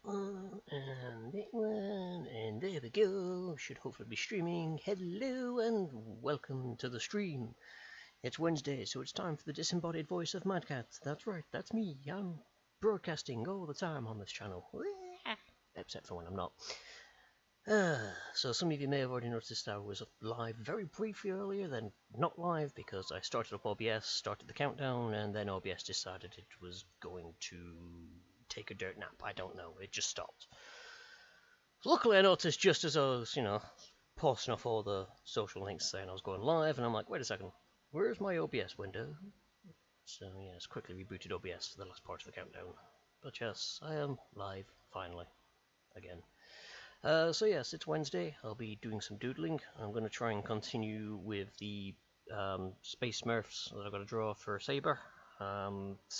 one, and that one, and there we go. Should hopefully be streaming. Hello and welcome to the stream. It's Wednesday, so it's time for the disembodied voice of Mad Cat. That's right, that's me. I'm broadcasting all the time on this channel. Except for when I'm not. So some of you may have already noticed I was live very briefly earlier, then not live because I started up OBS, started the countdown, and then OBS decided it was going to take a dirt nap. I don't know, it just stopped. Luckily I noticed just as I was, posting off all the social links saying I was going live, and I'm like, wait a second, where's my OBS window? So yes, quickly rebooted OBS for the last part of the countdown. But yes, I am live, finally, again. So yes, it's Wednesday. I'll be doing some doodling. I'm going to try and continue with the space Smurfs that I've got to draw for Saber. So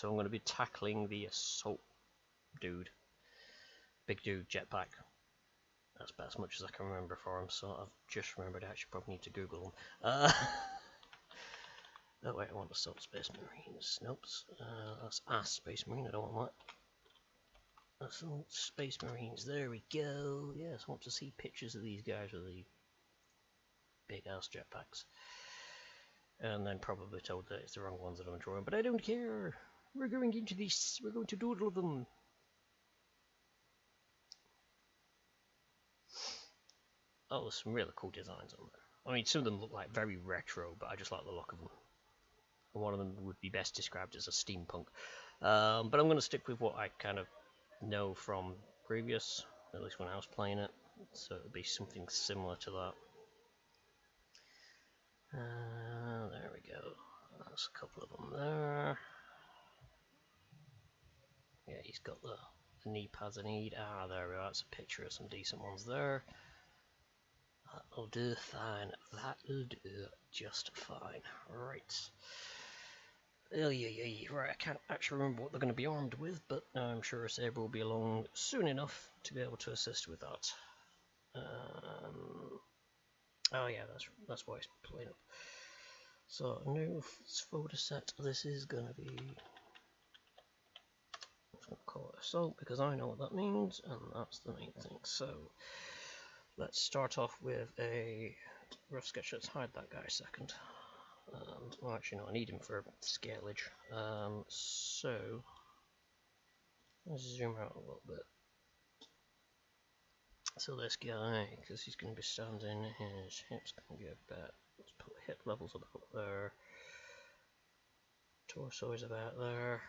I'm going to be tackling the assault dude. Big dude, jetpack. That's about as much as I can remember for him, so I've just remembered I actually probably need to Google him. Oh wait, I want assault space marines. Nope, that's space marine, I don't want that. Assault space marines, there we go. Yes, I want to see pictures of these guys with the big ass jetpacks. And then probably told that it's the wrong ones that I'm drawing, but I don't care. We're going into this, we're going to doodle them. Oh, there's some really cool designs on there. I mean, some of them look like very retro, but I just like the look of them. And one of them would be best described as a steampunk. But I'm going to stick with what I kind of know from previous, at least when I was playing it, so it'll be something similar to that. There we go. That's a couple of them there. Yeah, he's got the knee pads I need. Ah, there we are. That's a picture of some decent ones there. That'll do fine. That'll do just fine. Right. Oh, yeah. Right, I can't actually remember what they're going to be armed with, but I'm sure a Saber will be along soon enough to be able to assist with that. Oh yeah, that's why it's playing up. So, new photo set. This is going to be... I'm just going to call it assault because I know what that means, and that's the main thing. So, let's start off with a rough sketch. Let's hide that guy a second. Well, actually, no, I need him for scalage. So, let's zoom out a little bit. So this guy, because he's going to be standing, his hips can be about, let's put hip levels about there. Torso is about there.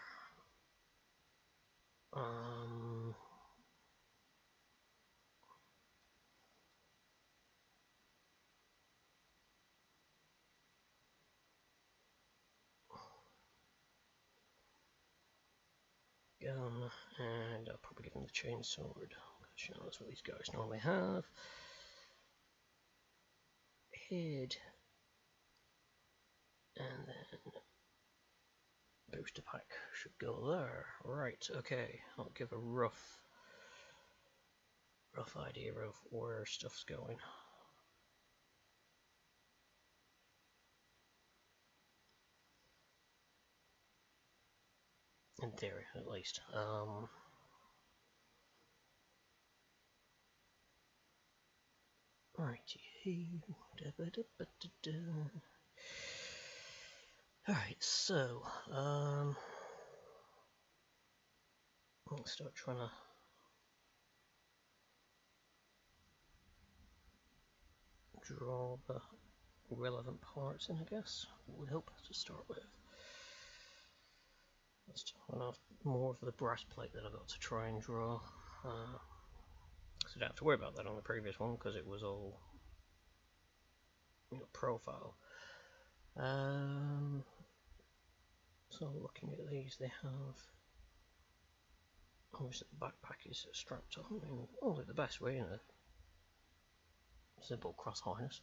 Gun, and I'll probably give him the chainsword, because that's what these guys normally have. Head, and then booster pack should go there. Right, okay, I'll give a rough idea of where stuff's going. In theory, at least. Alright, so, let's start trying to draw the relevant parts in, I guess. Would help to start with. Let's turn off more of the brass plate that I've got to try and draw. So I don't have to worry about that on the previous one because it was all profile. So looking at these, they have obviously the backpack is strapped on in only the best way, in a simple cross harness.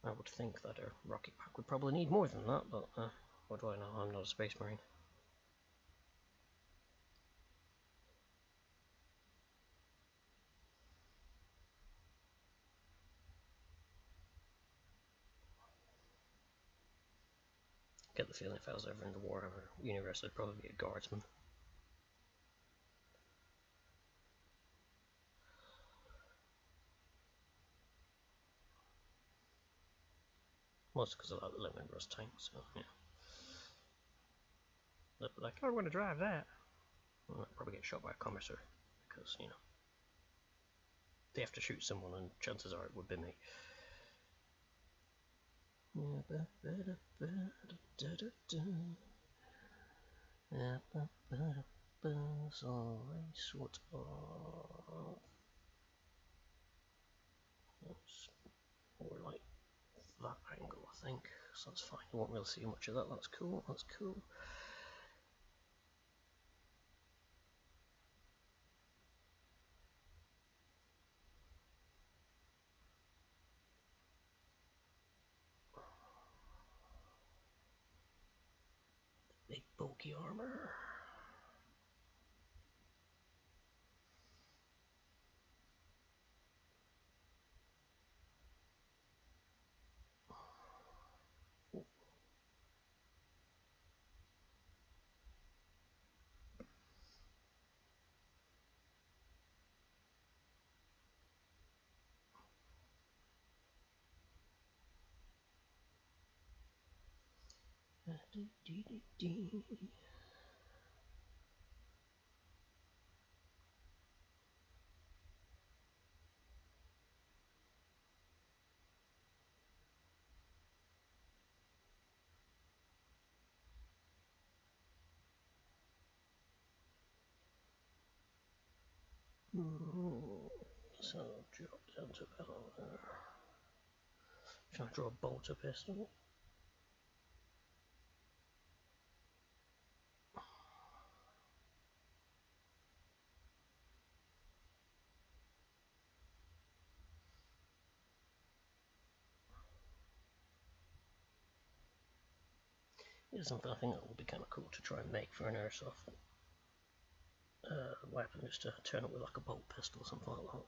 I would think that a rocket pack would probably need more than that, but what do I know? I'm not a space marine. Get the feeling if I was ever in the Warhammer universe, I'd probably be a guardsman. Mostly because I like the lemon rust tank, so yeah. They'll be like, I want to drive that. Well, I'll probably get shot by a commissar, because, you know, they have to shoot someone, and chances are it would be me. So, sort of. That's more like that angle, I think. So that's fine. You won't really see much of that. That's cool. That's cool. Big bulky armor. So drop down to about there. Try to draw a bolter pistol. Here's something I think that would be kind of cool to try and make for an airsoft weapon, just to turn it with like a bolt pistol or something like that.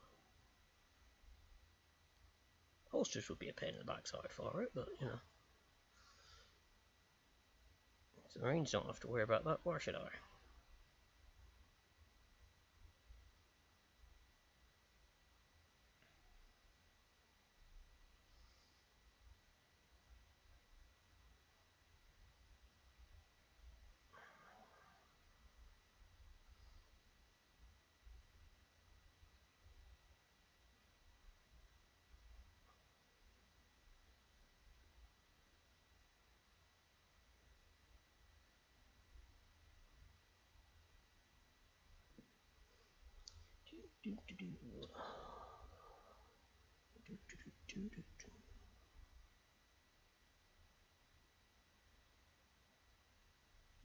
Holsters would be a pain in the backside for it, but you know. The Marines don't have to worry about that, why should I?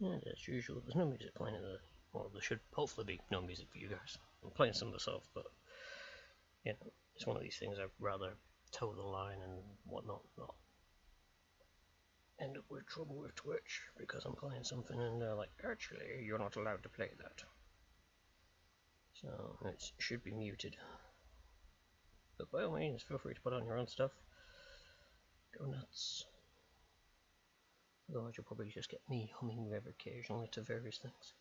And as usual, there's no music playing in the... Well, there should hopefully be no music for you guys. I'm playing some myself, but you know, it's one of these things I'd rather toe the line and whatnot, not end up with trouble with Twitch because I'm playing something and they're like, actually, you're not allowed to play that. So it should be muted. But by all means, feel free to put on your own stuff. Go nuts. Otherwise you'll probably just get me humming very occasionally to various things.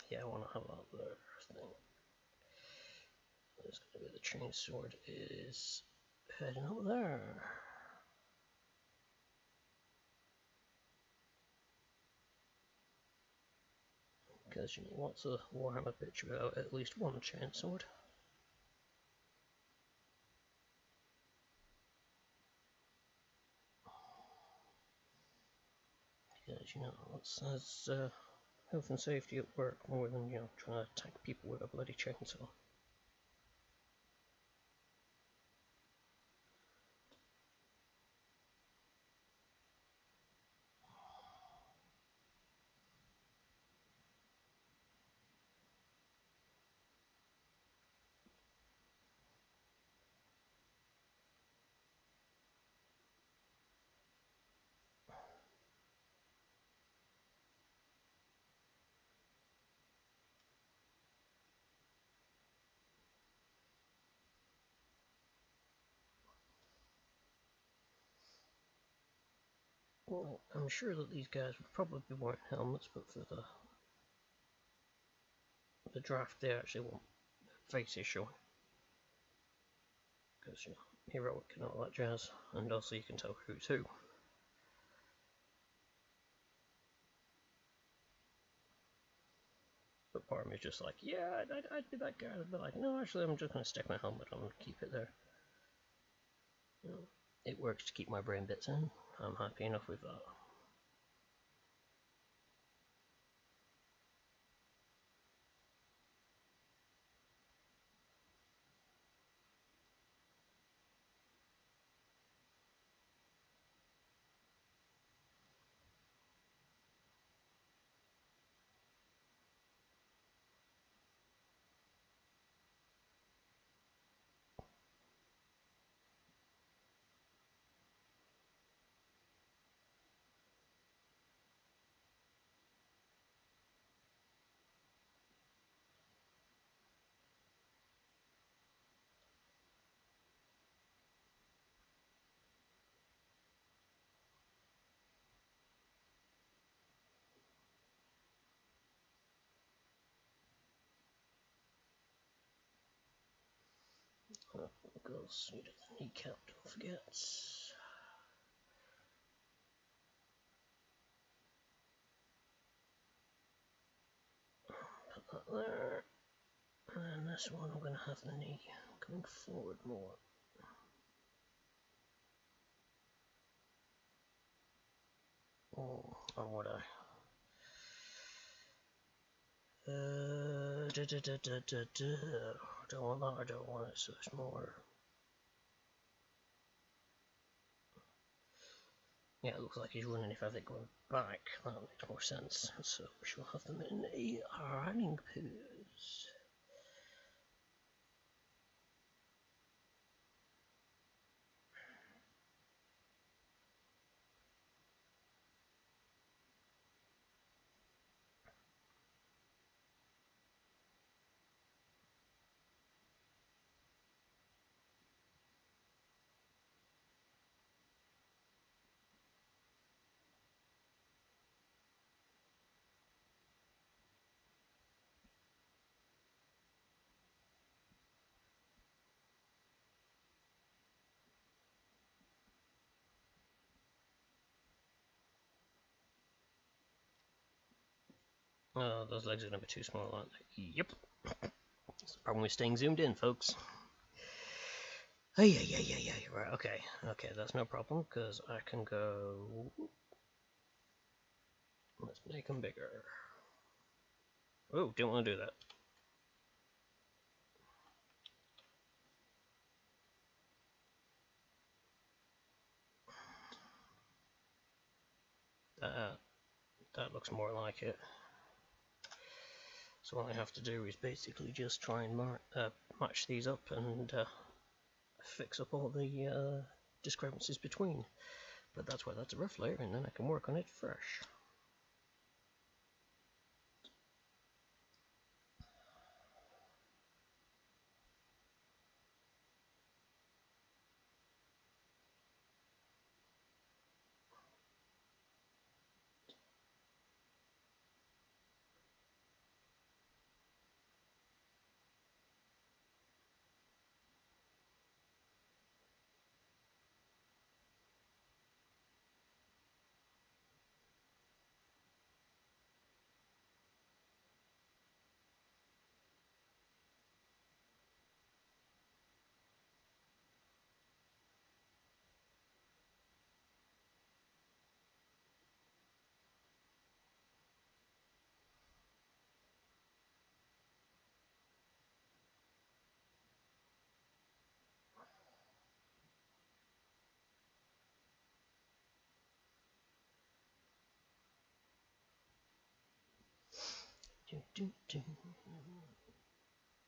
Yeah, I want to have that there thing. There's going to be the chain sword is heading up there. Because you know what's a Warhammer bitch without at least one chain sword? Because you know that's health and safety at work more than you know trying to attack people with a bloody chainsaw. Well, I'm sure that these guys would probably be wearing helmets, but for the draft they actually won't face is showing. Because, you know, heroic and all that jazz. And also you can tell who's who. But part of me is just like, yeah, I'd be that guy. I'd be like, no, actually, I'm just going to stick my helmet on and keep it there. You know, it works to keep my brain bits in. I'm happy enough with that. Goes into the kneecap, don't forget. Put that there. And this one, I'm going to have the knee coming forward more. Oh, or would I? I don't want that, I don't want it, so it's more. Yeah, it looks like he's running. If I have it going back, that makes more sense. So we shall have them in a running pose. Oh, those legs are going to be too small, aren't they? Yep. That's the problem with staying zoomed in, folks. Oh, yeah. Right, okay. Okay, that's no problem, because I can go. Let's make them bigger. Oh, didn't want to do that. That looks more like it. So all I have to do is basically just try and match these up and fix up all the discrepancies between. But that's why that's a rough layer, and then I can work on it fresh.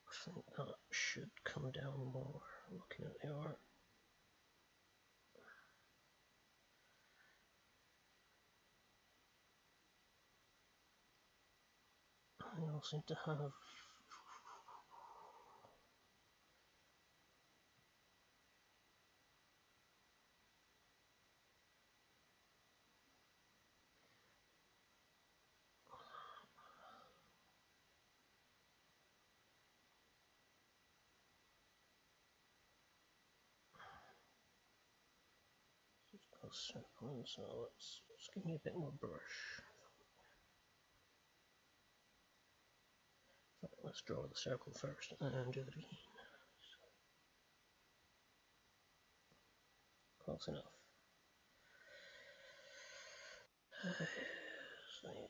I think that should come down more, looking at the art. I all seem to have. circle, so let's give me a bit more brush. Let's draw the circle first and do it again. Close enough. So there you go.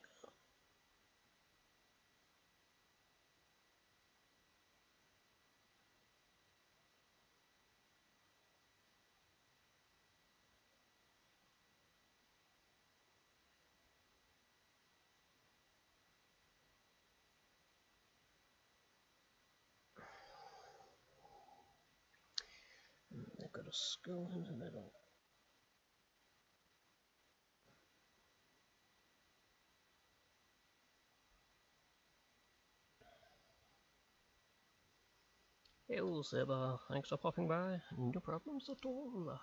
They've got a skull in the middle. Hello, Seba. Thanks for popping by. No problems at all.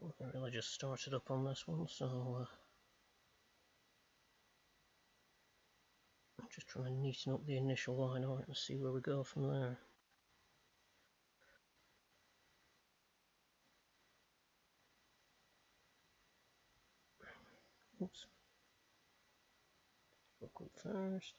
I really just started up on this one, so I'm just trying to neaten up the initial line art and see where we go from there. Oops. Buckle first.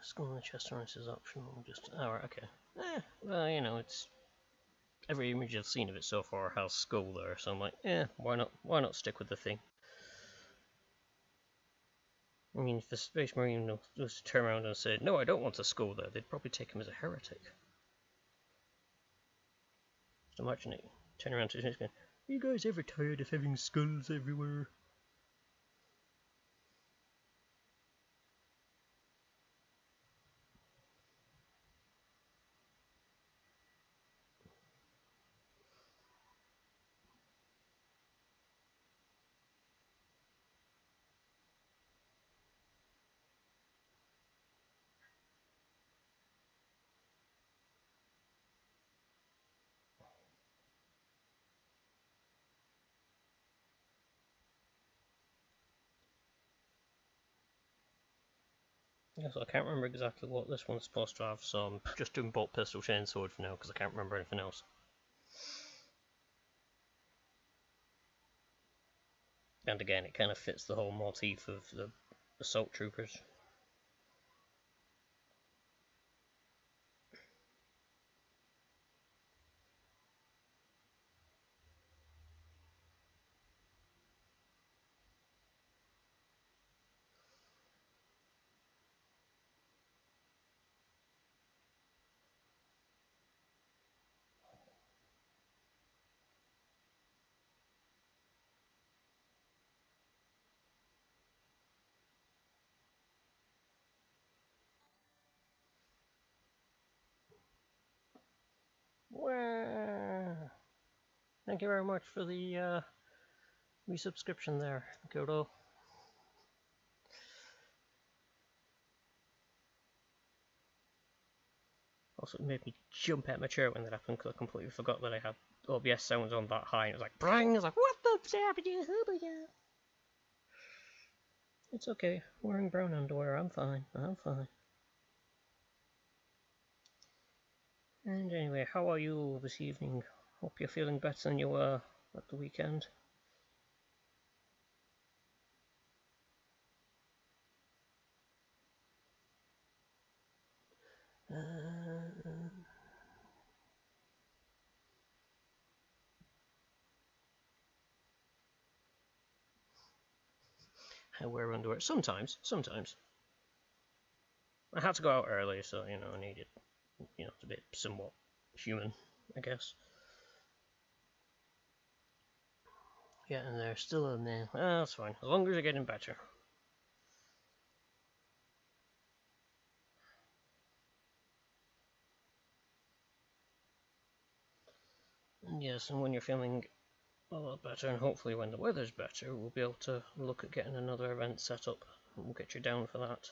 Skull on the chest harness is optional. Just right, okay. Well, you know, it's every image I've seen of it so far has skull there, so I'm like, why not? Why not stick with the thing? I mean, if the Space Marine was to turn around and said, "No, I don't want a skull there," they'd probably take him as a heretic. Just imagine it. Turn around to him and going, "Are you guys ever tired of having skulls everywhere?" Yeah, so I can't remember exactly what this one's supposed to have, so I'm just doing bolt pistol chain sword for now because I can't remember anything else. And again, it kind of fits the whole motif of the assault troopers. Wow. Thank you very much for the resubscription there, Kodo. also made me jump out of my chair when that happened because I completely forgot that I had OBS sounds on that high, and it was like, bang! I was like, what the happened? It's okay. Wearing brown underwear. I'm fine. I'm fine. And anyway, how are you this evening? Hope you're feeling better than you were at the weekend. I wear underwear. Sometimes. I had to go out early, so, I needed, to be somewhat human, I guess. Yeah, and they're still in there. That's fine, as long as you're getting better. And yes, and when you're feeling a lot better, and hopefully when the weather's better, we'll be able to look at getting another event set up. We'll get you down for that.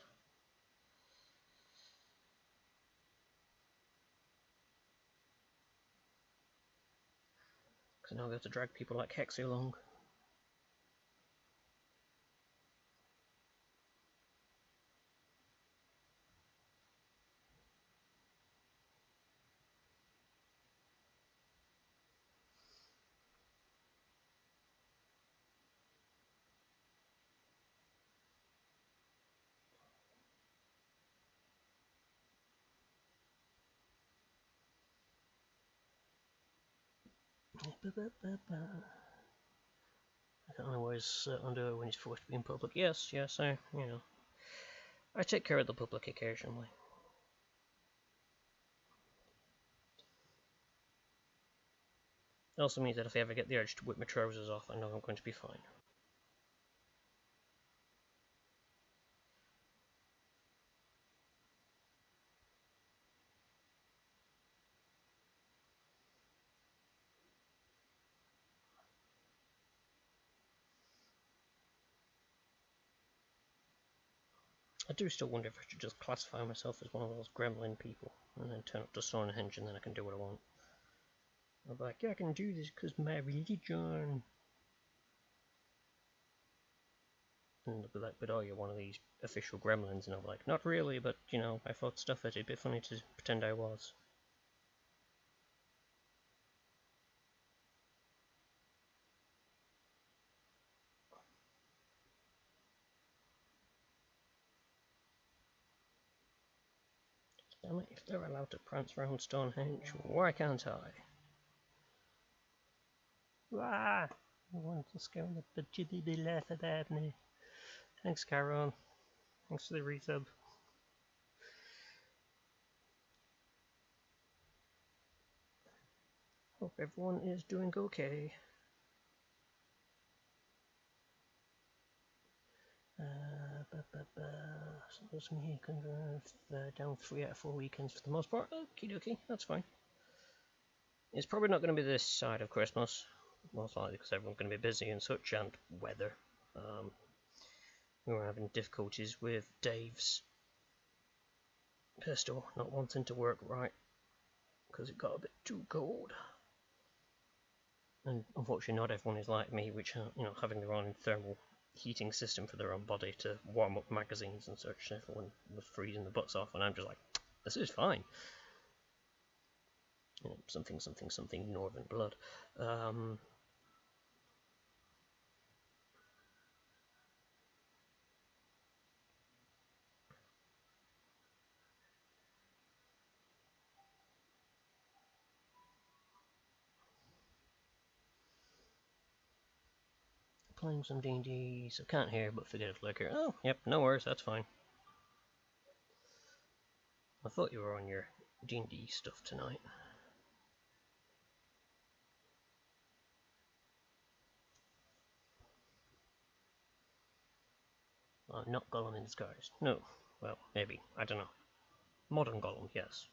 Because now we'll be able to drag people like Hexy along. I can't only wear his underwear when he's forced to be in public. Yes, I take care of the public occasionally. It also means that if I ever get the urge to whip my trousers off, I know I'm going to be fine. I do still wonder if I should just classify myself as one of those gremlin people, and then turn up to Stonehenge, and then I can do what I want. I'll be like, yeah, I can do this because my religion. And they'll be like, but oh, you're one of these official gremlins, and I'll be like, not really, but, I thought stuff it'd be funny to pretend I was. Damn it, if they're allowed to prance around Stonehenge, why can't I? Ah! I want to scare the bejeebly laugh at me. Thanks, Caron. Thanks for the resub. Hope everyone is doing okay. So there's me down 3 out of 4 weekends for the most part. Okie dokie, that's fine. It's probably not going to be this side of Christmas, most likely because everyone's going to be busy and such, and weather. We were having difficulties with Dave's pistol not wanting to work right because it got a bit too cold. And unfortunately not everyone is like me, which are, having their own thermal heating system for their own body to warm up magazines and such. Everyone was freezing the butts off, and I'm just like, this is fine. Something northern blood. Playing some D&D, so can't hear, but forget it, liquor. Oh, yep, no worries, that's fine. I thought you were on your D&D stuff tonight. Not Gollum in disguise. No. Well, maybe. I don't know. Modern Gollum, yes.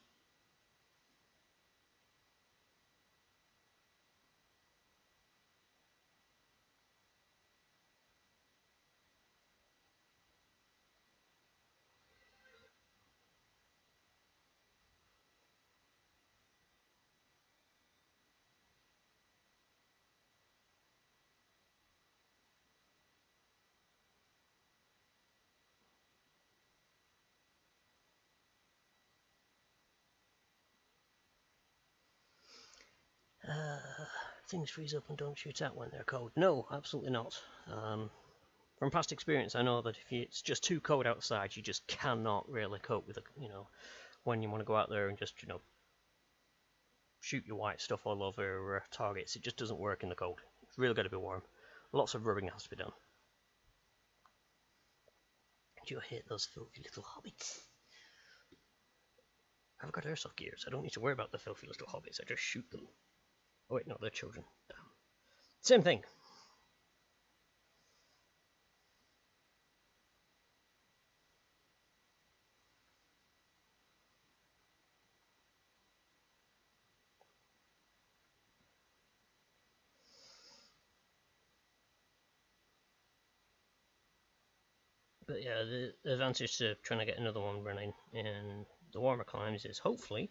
things freeze up and don't shoot out when they're cold. No, absolutely not. From past experience, I know that if it's just too cold outside, you just cannot really cope with it. When you want to go out there and just, shoot your white stuff all over targets, it just doesn't work in the cold. It's really got to be warm. Lots of rubbing has to be done. Do you hate those filthy little hobbits? I've got airsoft gears. I don't need to worry about the filthy little hobbits. I just shoot them. Oh wait, no, they're children. Damn. Same thing. But yeah, the advantage to trying to get another one running in the warmer climes is hopefully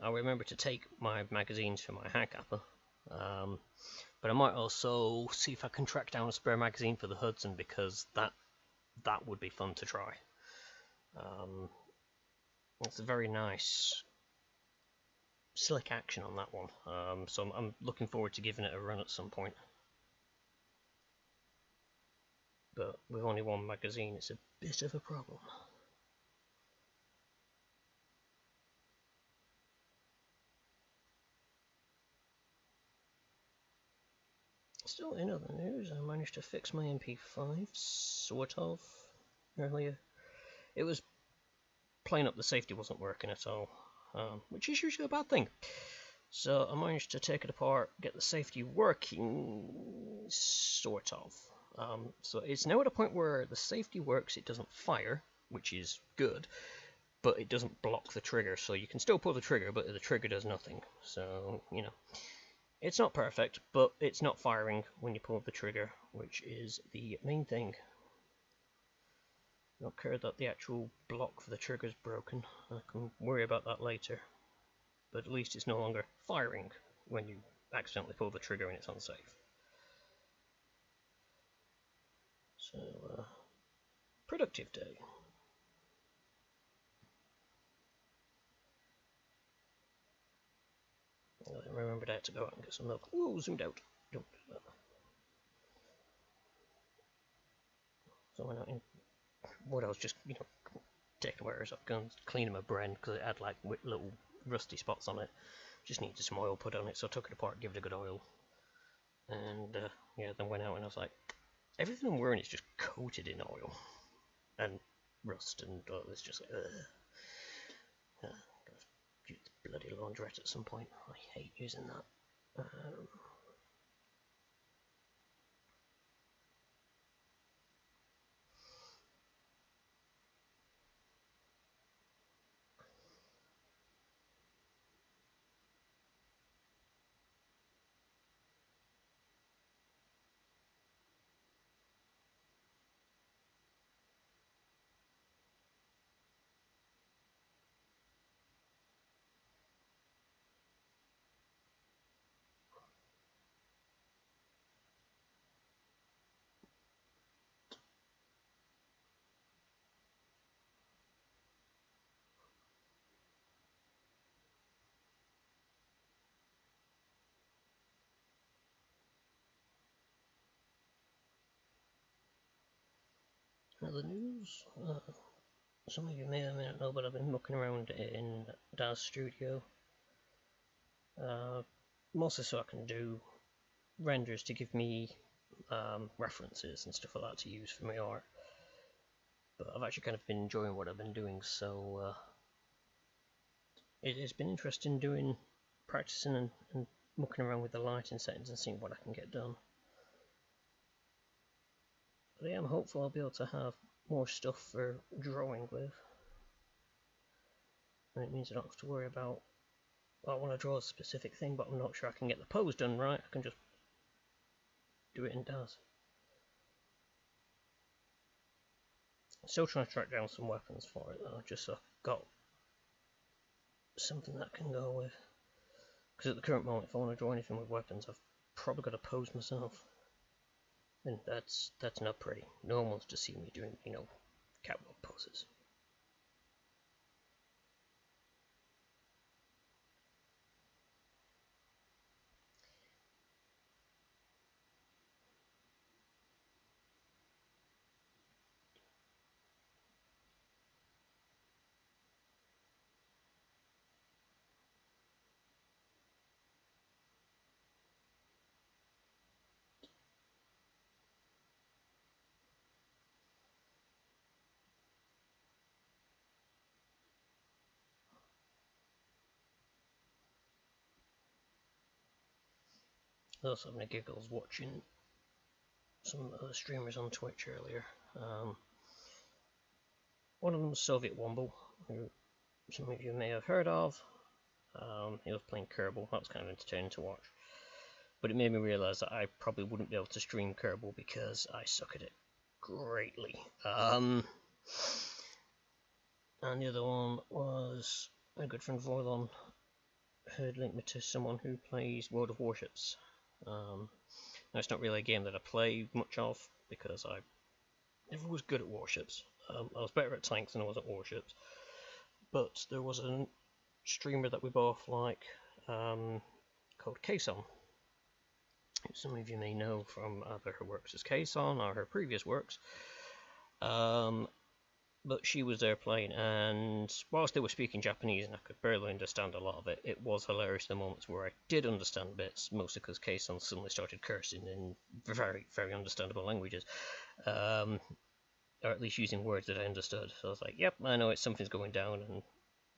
I'll remember to take my magazines for my hand capper. But I might also see if I can track down a spare magazine for the Hudson, because that would be fun to try. It's a very nice slick action on that one, so I'm looking forward to giving it a run at some point. But with only one magazine, it's a bit of a problem. Still, in other news, I managed to fix my MP5, sort of, earlier. It was playing up, the safety wasn't working at all, which is usually a bad thing. So I managed to take it apart, get the safety working, sort of. So it's now at a point where the safety works, it doesn't fire, which is good, but it doesn't block the trigger, so you can still pull the trigger, but the trigger does nothing. So, it's not perfect, but it's not firing when you pull the trigger, which is the main thing. I don't care that the actual block for the trigger is broken. I can worry about that later. But at least it's no longer firing when you accidentally pull the trigger and it's unsafe. So, productive day. I remembered I had to go out and get some milk. Whoa, zoomed out. Don't do that. So I went out in what I was just, taking wires up, going cleaning my Bren because it had like little rusty spots on it. Just needed some oil put on it, so I took it apart, give it a good oil. And then went out and I was like, everything I'm wearing is just coated in oil and rust, and it's just like, gotta use the bloody laundrette at some point. I hate using that. Other news, some of you may or may not know, but I've been mucking around in Daz's studio, mostly so I can do renders to give me references and stuff like that to use for my art. But I've actually kind of been enjoying what I've been doing, so it has been interesting practicing and mucking around with the lighting settings and seeing what I can get done. But I am hopeful I'll be able to have more stuff for drawing with. And it means I don't have to worry about, well, I want to draw a specific thing, but I'm not sure I can get the pose done right. I can just do it in Daz. I'm still trying to track down some weapons for it though, just so I've got something that I can go with. Because at the current moment, if I want to draw anything with weapons, I've probably got to pose myself. And that's not pretty. No one wants to see me doing, catwalk poses. I was having a giggles watching some other streamers on Twitch earlier. One of them was Soviet Womble, who some of you may have heard of. He was playing Kerbal. That was kind of entertaining to watch. But it made me realise that I probably wouldn't be able to stream Kerbal because I suck at it greatly. And the other one was a good friend Vorlon, who had linked me to someone who plays World of Warships. Now it's not really a game that I play much of because I never was good at Warships. I was better at tanks than I was at Warships. But there was a streamer that we both like called Kason. Some of you may know from either her works as Kason or her previous works. But she was there playing, and whilst they were speaking Japanese and I could barely understand a lot of it, it was hilarious the moments where I did understand bits, mostly because Kason suddenly started cursing in very, very understandable languages. Or at least using words that I understood. So I was like, yep, I know it's something's going down, and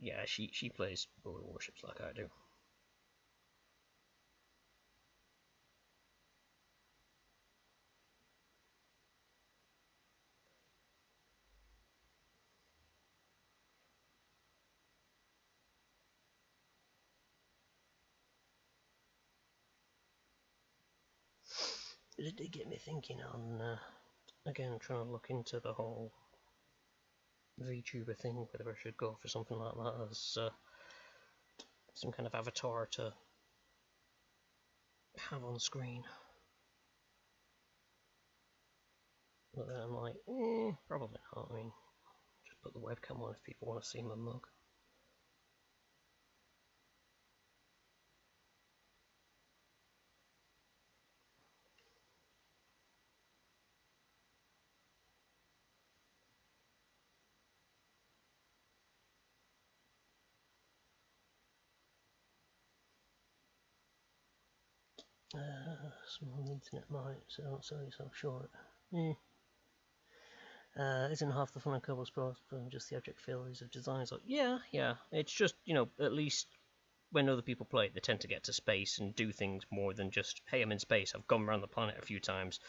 yeah, she plays World of Warships like I do. But it did get me thinking on, again, trying to look into the whole VTuber thing, whether I should go for something like that as some kind of avatar to have on screen. But then I'm like, probably not. I mean, just put the webcam on if people want to see my mug. Small internet might, so don't sell yourself short. Isn't half the fun of Kerbal Sport just the abject failures of design? So yeah, it's just, at least when other people play it, they tend to get to space and do things more than just, hey, I'm in space, I've gone around the planet a few times,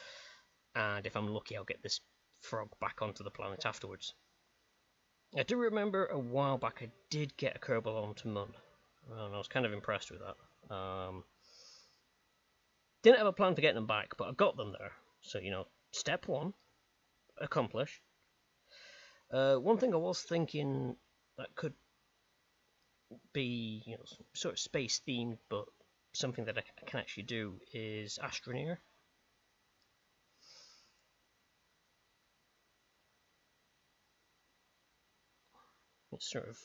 and if I'm lucky I'll get this frog back onto the planet afterwards. I do remember a while back I did get a Kerbal onto Mun, and I was kind of impressed with that. Didn't have a plan for getting them back, but I got them there. So, step one, accomplished. One thing I was thinking that could be, sort of space themed, but something that I can actually do is Astroneer. It's sort of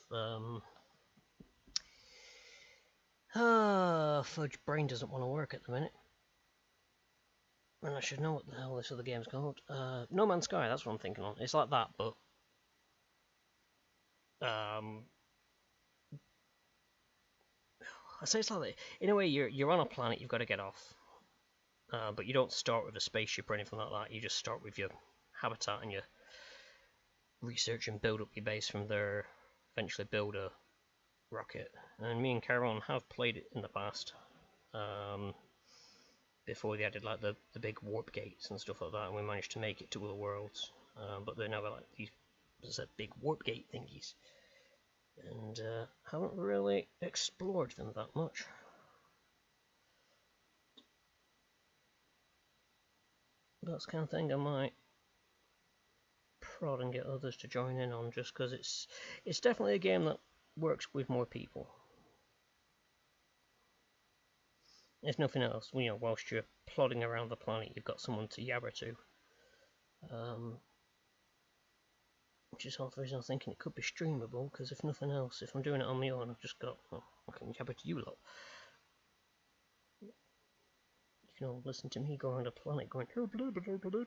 fudge brain doesn't want to work at the minute. And I should know what the hell this other game's called. No Man's Sky, that's what I'm thinking on. It's like that, but I say it's like that. In a way, you're on a planet, you've got to get off. But you don't start with a spaceship or anything like that. You just start with your habitat and you research and build up your base from there. Eventually build a rocket. And me and Caron have played it in the past. Before they added like the big warp gates and stuff like that, and we managed to make it to other worlds. But they're now like these, as I said, big warp gate thingies. And haven't really explored them that much. That's the kind of thing I might prod and get others to join in on, just because it's definitely a game that works with more people. If nothing else, whilst you're plodding around the planet, you've got someone to yabber to. Which is half the reason I'm thinking it could be streamable, because if nothing else, if I'm doing it on my own, I've just got, I can yabber to you lot. You can all listen to me go around a planet going, blah, blah, blah, blah, blah.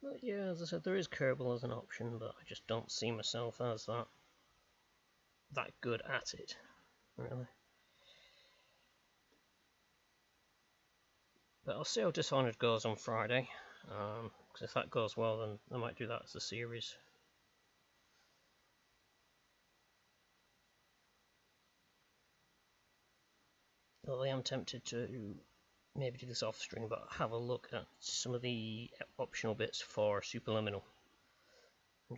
But yeah, as I said, there is Kerbal as an option, but I just don't see myself as that good at it, really. But I'll see how Dishonored goes on Friday, because if that goes well, then I might do that as a series. Although I am tempted to maybe do this off stream, but have a look at some of the optional bits for Superliminal,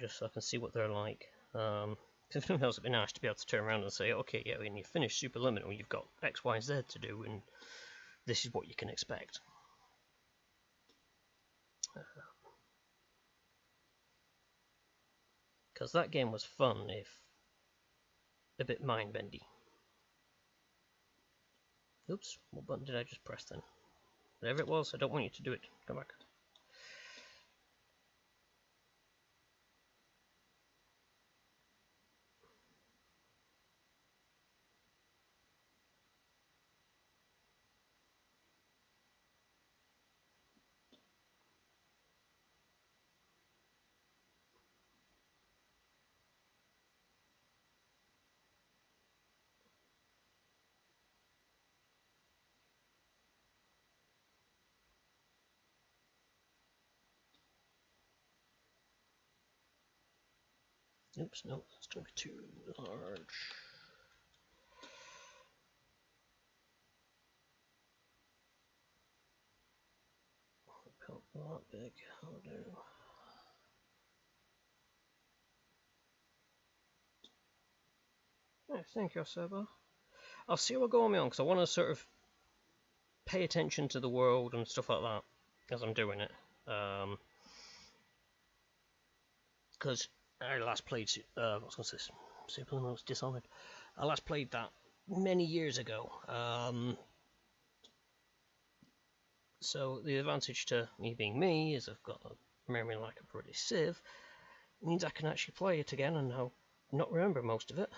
just so I can see what they're like. Because if nothing else, it'd be nice to be able to turn around and say, okay, yeah, when you finish Superliminal, you've got X, Y, Z to do, and this is what you can expect. Because that game was fun, if a bit mind-bendy. Oops, what button did I just press then? Whatever it was, I don't want you to do it. Come back. Oops, no, that's going to be too large. Not that big, I'll do. Yeah, thank you, Seba. I'll see how I go on my own, because I want to sort of pay attention to the world and stuff like that as I'm doing it. Because I last played, what's this? Superliminal Dishonored. I last played that many years ago. So the advantage to me being me is I've got a memory like a British Civ. It means I can actually play it again and I'll not remember most of it.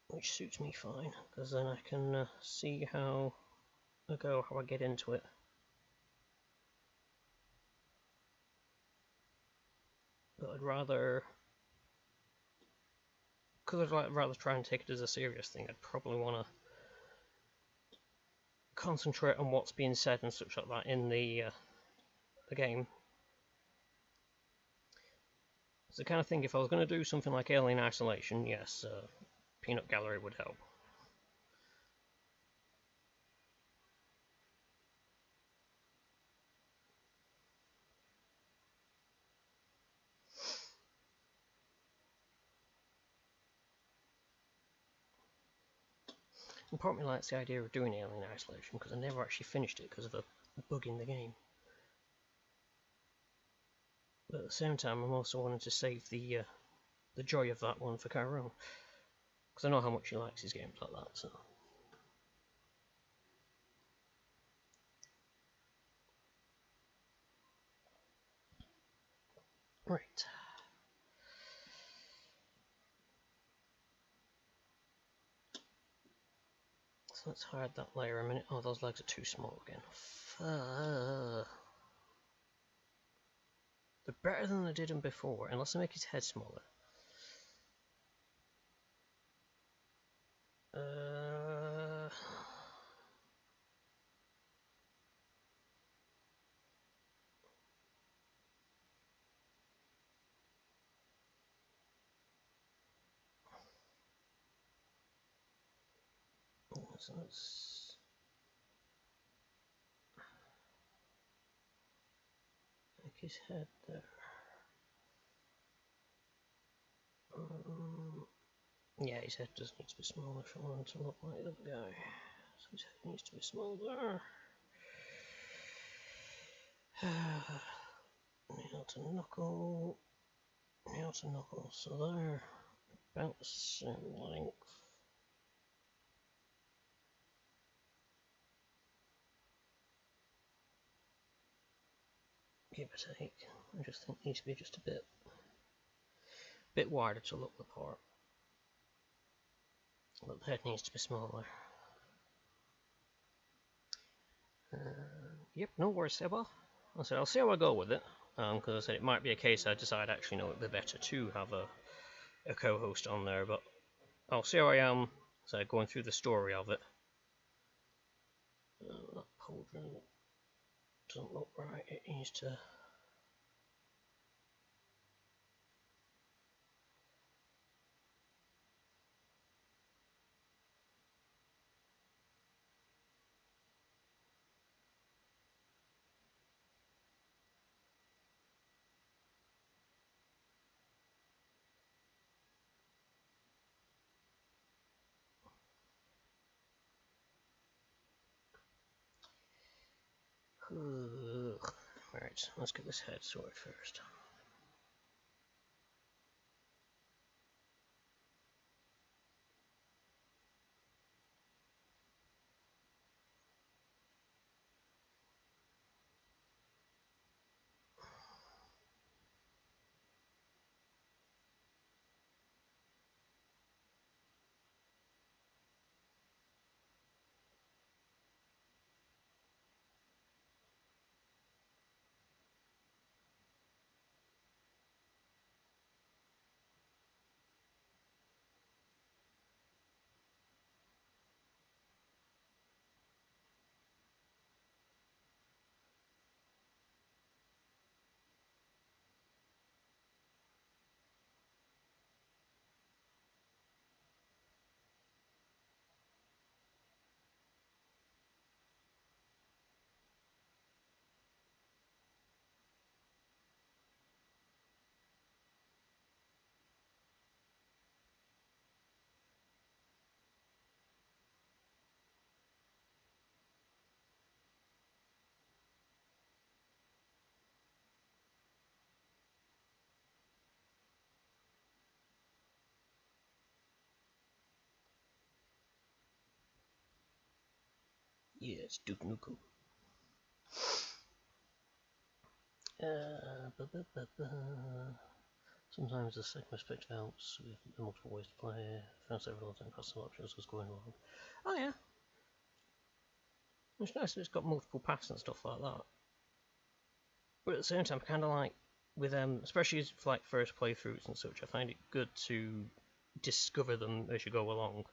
Which suits me fine, because then I can see how I go, how I get into it. But I'd rather, because I'd rather try and take it as a serious thing, I'd probably want to concentrate on what's being said and such like that in the game. It's the kind of thing, if I was going to do something like Alien Isolation, yes, Peanut Gallery would help. And part of me likes the idea of doing Alien Isolation, because I never actually finished it because of a bug in the game. But at the same time, I'm also wanting to save the joy of that one for Chiron, because I know how much he likes his games like that. So. Right. So let's hide that layer a minute. Oh, those legs are too small again. They're better than I did them before, unless I make his head smaller. So let's make his head there. Yeah, his head does need to be smaller if I want him to look like the other guy. So his head needs to be smaller. Nail to knuckle. Nail to knuckle. So they're about the same length. Give or take. I just think it needs to be just a bit wider to look the part. But the head needs to be smaller. Yep, no worries, Seba. I said I'll see how I go with it, because I said it might be a case I decide actually no, it'd be better to have a co-host on there, but I'll see how I am. So going through the story of it, That pauldron doesn't look right, it needs to... Right, let's get this head sorted first. Yeah, it's Duke Nukem. Sometimes the segment spec outs with multiple ways to play. Found several times custom options was going wrong. Oh yeah. It's nice that it's got multiple paths and stuff like that. But at the same time, kind of like with especially for like first playthroughs and such, I find it good to discover them as you go along.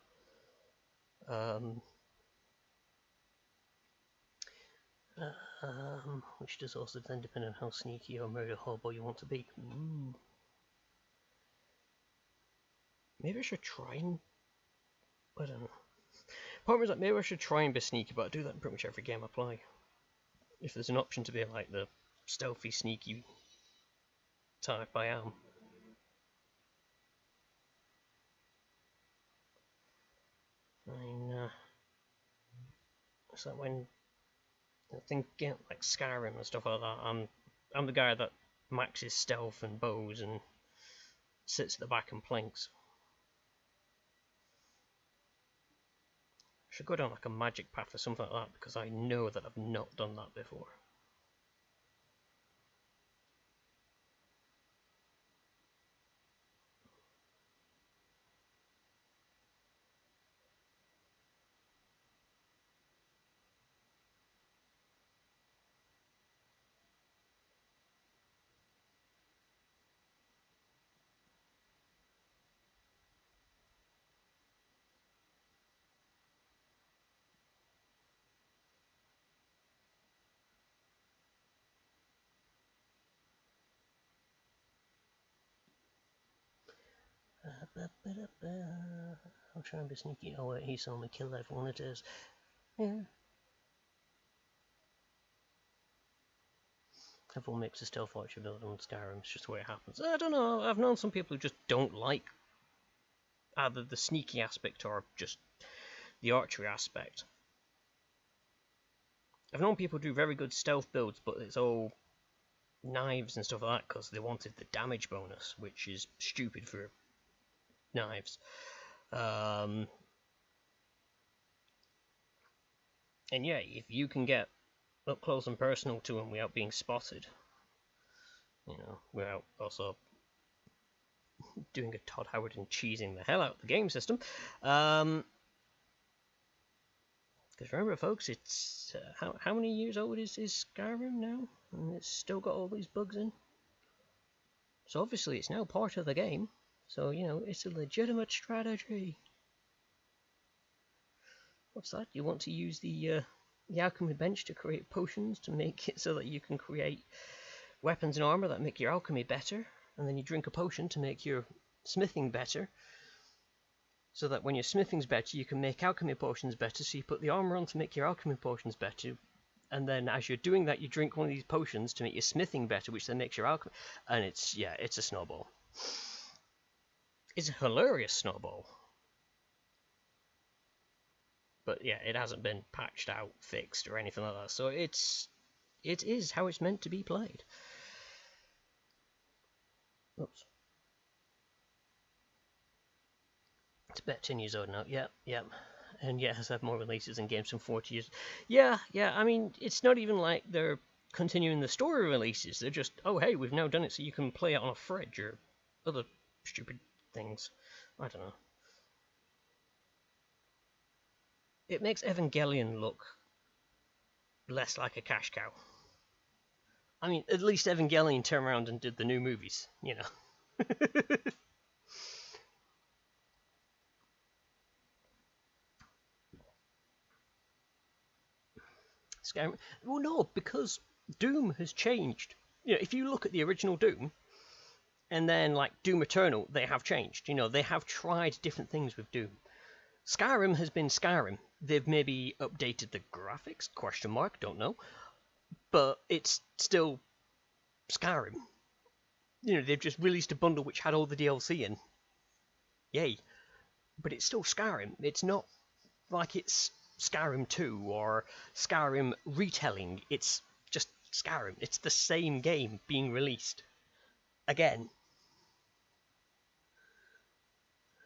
Which does also then depend on how sneaky or murder horrible you want to be. Ooh. Maybe I should try and... I don't know. Part of me is like, maybe I should try and be sneaky, but I do that in pretty much every game I play. If there's an option to be like the stealthy, sneaky type, I am. I mean, it's like when I think like Skyrim and stuff like that, I'm the guy that maxes stealth and bows and sits at the back and planks. I should go down like a magic path or something like that, because I know that I've not done that before. I'll try and be sneaky. Oh wait, he saw me kill everyone it is. Yeah. Everyone makes a stealth archer build on Skyrim, it's just the way it happens. I don't know, I've known some people who just don't like either the sneaky aspect or just the archery aspect. I've known people do very good stealth builds, but it's all knives and stuff like that because they wanted the damage bonus, which is stupid for knives. And yeah, if you can get up close and personal to them without being spotted, you know, without also doing a Todd Howard and cheesing the hell out of the game system. Because remember, folks, it's how many years old is Skyrim now, and it's still got all these bugs in. So obviously, it's now part of the game. So you know, it's a legitimate strategy. What's that? You want to use the the alchemy bench to create potions to make it so that you can create weapons and armor that make your alchemy better, and then you drink a potion to make your smithing better, so that when your smithing's better you can make alchemy potions better, so you put the armor on to make your alchemy potions better, and then as you're doing that you drink one of these potions to make your smithing better, which then makes your alchemy, and it's a snowball. It's a hilarious snowball. But yeah, it hasn't been patched out, fixed, or anything like that, so it is how it's meant to be played. Oops. It's about 10 years old now. Yep. And yeah, it has had more releases and games from 40 years. Yeah, I mean, it's not even like they're continuing the story releases. They're just, oh hey, we've now done it so you can play it on a fridge or other stupid things. I don't know. It makes Evangelion look less like a cash cow. I mean, at least Evangelion turned around and did the new movies, you know. Skyrim. Well, no, because Doom has changed. You know, if you look at the original Doom, and then like Doom Eternal, they have changed. You know, they have tried different things with Doom. Skyrim has been Skyrim. They've maybe updated the graphics? ? Don't know. But it's still Skyrim. You know, they've just released a bundle which had all the DLC in. Yay. But it's still Skyrim. It's not like it's Skyrim 2 or Skyrim retelling. It's just Skyrim. It's the same game being released again.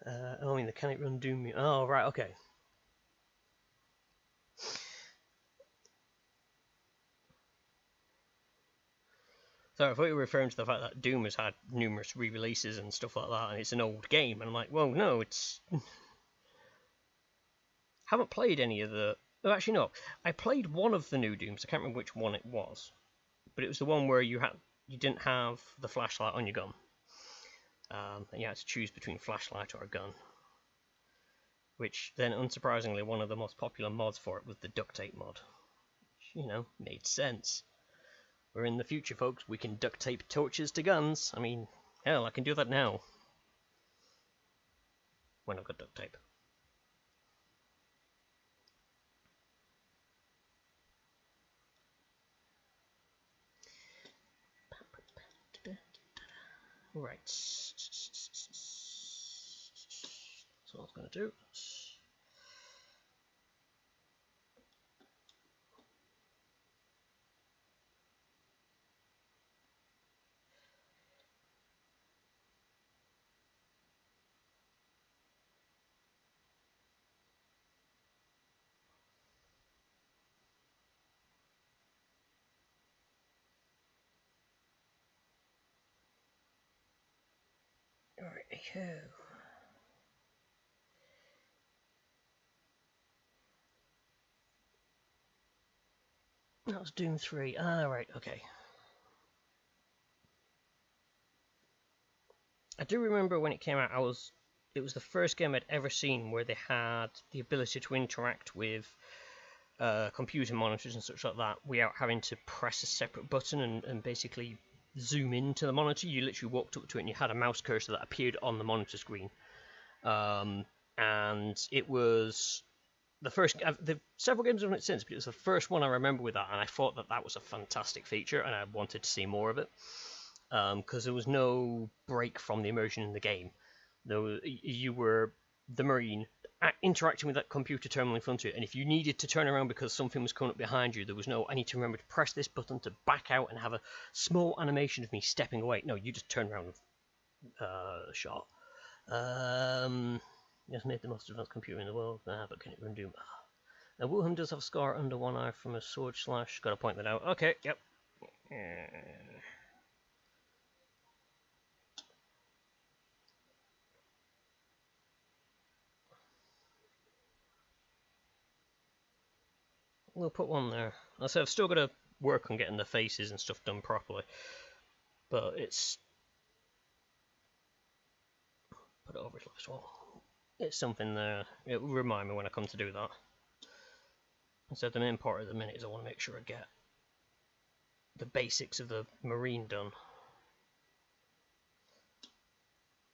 I mean, the Can It Run Doom? Oh, right, okay. So I thought you were referring to the fact that Doom has had numerous re-releases and stuff like that, and it's an old game, and I'm like, well, no, it's... haven't played any of the... Oh, actually, no. I played one of the new Dooms. I can't remember which one it was. But it was the one where you didn't have the flashlight on your gun. And you had to choose between a flashlight or a gun. Which then, unsurprisingly, one of the most popular mods for it was the duct tape mod. Which, you know, made sense. We're in the future, folks. We can duct tape torches to guns. I mean, hell, I can do that now. When I've got duct tape. Right. That's what I was going to do. Alright, go. That was Doom 3. Ah, right, okay. I do remember when it came out, it was the first game I'd ever seen where they had the ability to interact with computer monitors and such like that without having to press a separate button and basically zoom into the monitor. You literally walked up to it and you had a mouse cursor that appeared on the monitor screen. And it was the first... several games have done it since, but it was the first one I remember with that, and I thought that was a fantastic feature, and I wanted to see more of it. Because there was no break from the immersion in the game. You were the Marine interacting with that computer terminal in front of you, and if you needed to turn around because something was coming up behind you, there was no, I need to remember to press this button to back out and have a small animation of me stepping away. No, you just turn around and shot. It's made the most advanced computer in the world, but can it run Doom? Now, Wilhelm does have a scar under one eye from a sword slash. Gotta point that out. Okay, yep. We'll put one there. So I've still got to work on getting the faces and stuff done properly. But it's... put it over as well. It's something there. It will remind me when I come to do that. So the main part at the minute is I want to make sure I get the basics of the marine done.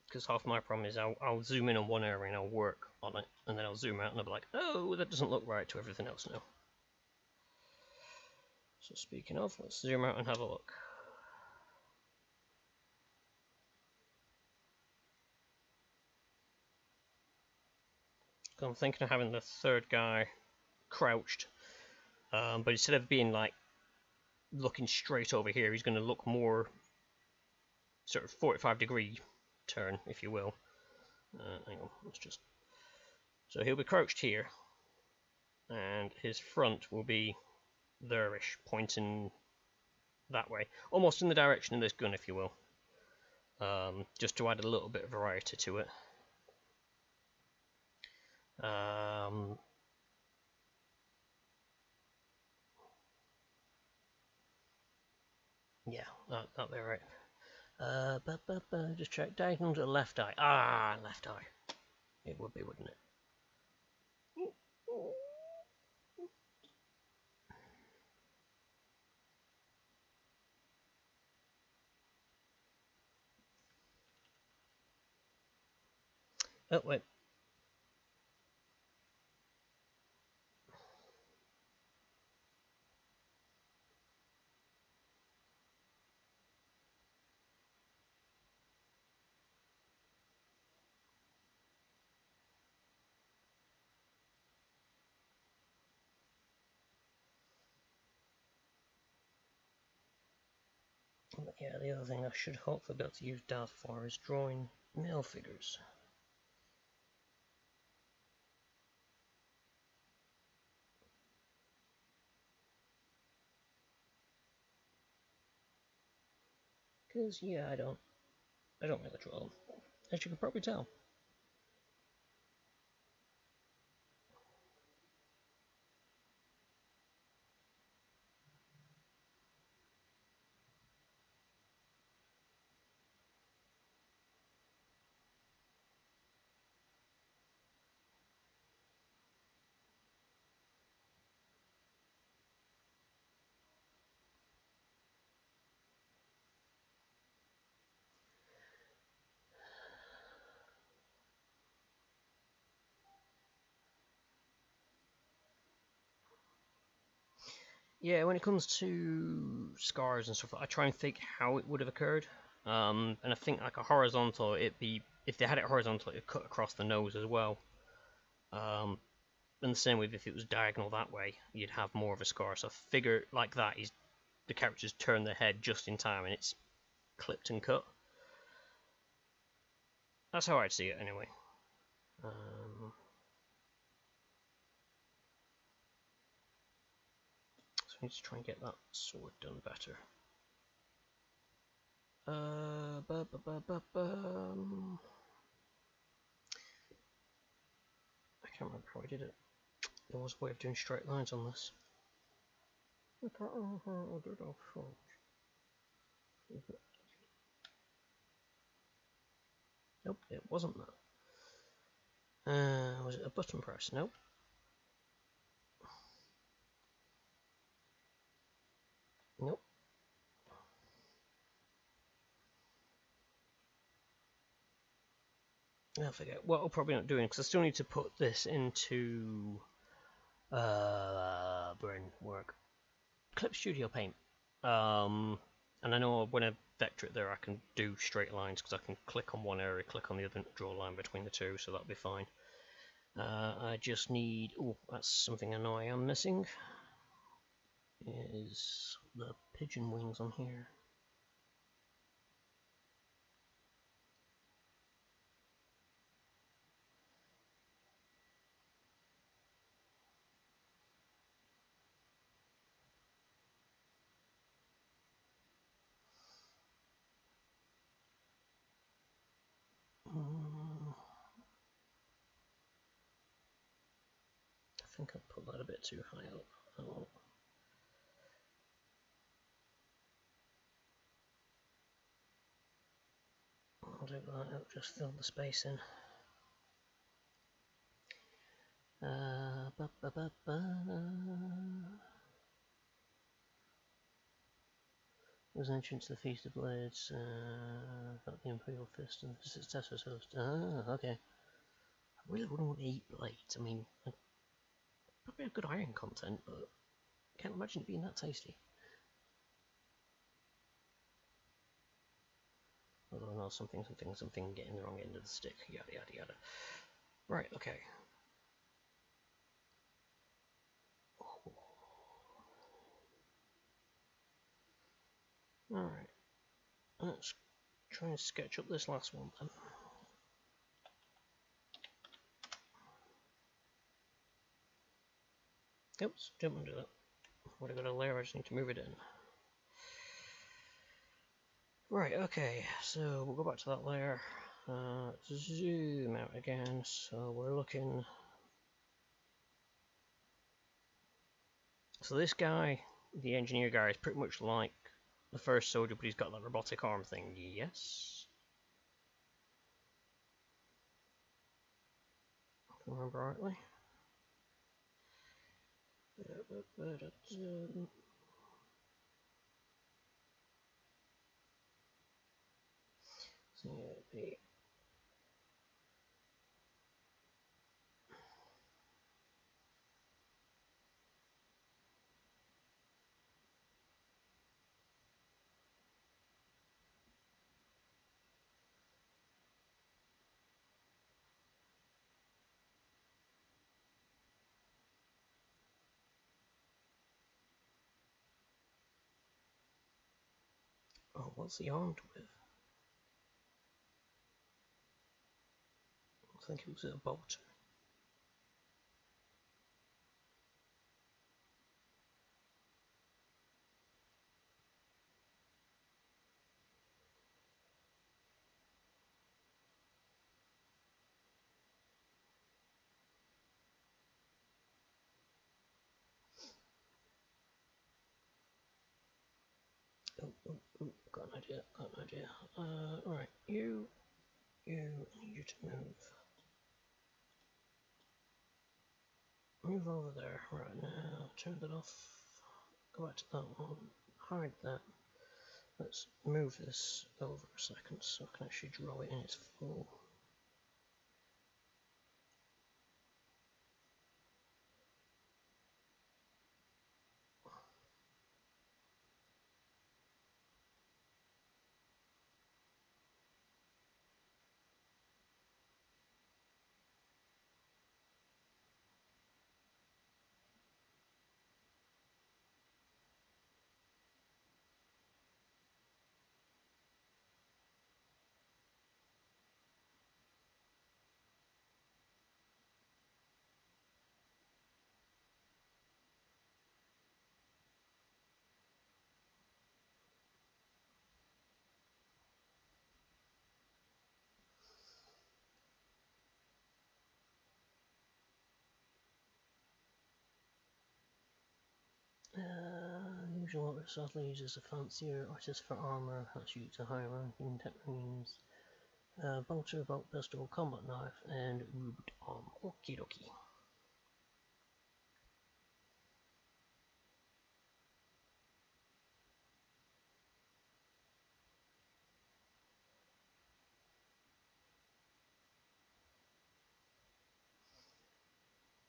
Because half my problem is I'll zoom in on one area and I'll work on it, and then I'll zoom out and I'll be like, oh, that doesn't look right to everything else now. So speaking of, let's zoom out and have a look. I'm thinking of having the third guy crouched, but instead of being like looking straight over here, he's going to look more sort of 45-degree turn, if you will. Hang on, let's just. So he'll be crouched here, and his front will be there-ish, pointing that way, almost in the direction of this gun, if you will. Just to add a little bit of variety to it. Yeah, that there, right. Just check diagonal to the left eye. Ah, left eye. It would be, wouldn't it? Oh, wait. But yeah, the other thing I should hopefully be able to use DAS for is drawing male figures. Because, yeah, I don't really draw them, as you can probably tell. Yeah, when it comes to scars and stuff, I try and think how it would have occurred. And I think like a horizontal, if they had it horizontal, it'd cut across the nose as well. And the same with if it was diagonal that way, you'd have more of a scar. So a figure like that is the characters turn their head just in time, and it's clipped and cut. That's how I'd see it anyway. So I need to try and get that sword done better. I can't remember how I did it. There was a way of doing straight lines on this. I can't remember how I did it. Nope, it wasn't that. Was it a button press? Nope. Nope. I forget what I'll probably not doing because I still need to put this into brain work. Clip Studio Paint. And I know when I vector it there, I can do straight lines because I can click on one area, click on the other, and draw a line between the two, so that'll be fine. I just need. Oh, that's something I know I am missing. Is the pigeon wings on here? I think I put that a bit too high up. I'll do that, it'll just fill the space in. There's an entrance to the Feast of Blades, got the Imperial Fist and the Successor's Host. Ah, okay. I really wouldn't want to eat blades. I mean, I'd probably have good iron content, but I can't imagine it being that tasty. Although no, something getting the wrong end of the stick, yada yada yada. Right, okay. Alright, let's try and sketch up this last one then. Oops, didn't want to do that. Would have got a layer, I just need to move it in. Right, okay, so we'll go back to that layer. Zoom out again, so we're looking. So this guy, the engineer guy, is pretty much like the first soldier, but he's got that robotic arm thing, yes? If I remember rightly. So yeah, oh, what's he armed with? I think it was a bolt. Oh, got an idea. Right, you, I need you to move. Move over there, right now, turn that off, go back to that one, hide that. Let's move this over a second so I can actually draw it in its full. Usual order sadly uses a fancier artist for armor, that's used to higher ranking techniques. Bolter, bolt pistol, combat knife, and rude arm. Okie dokie.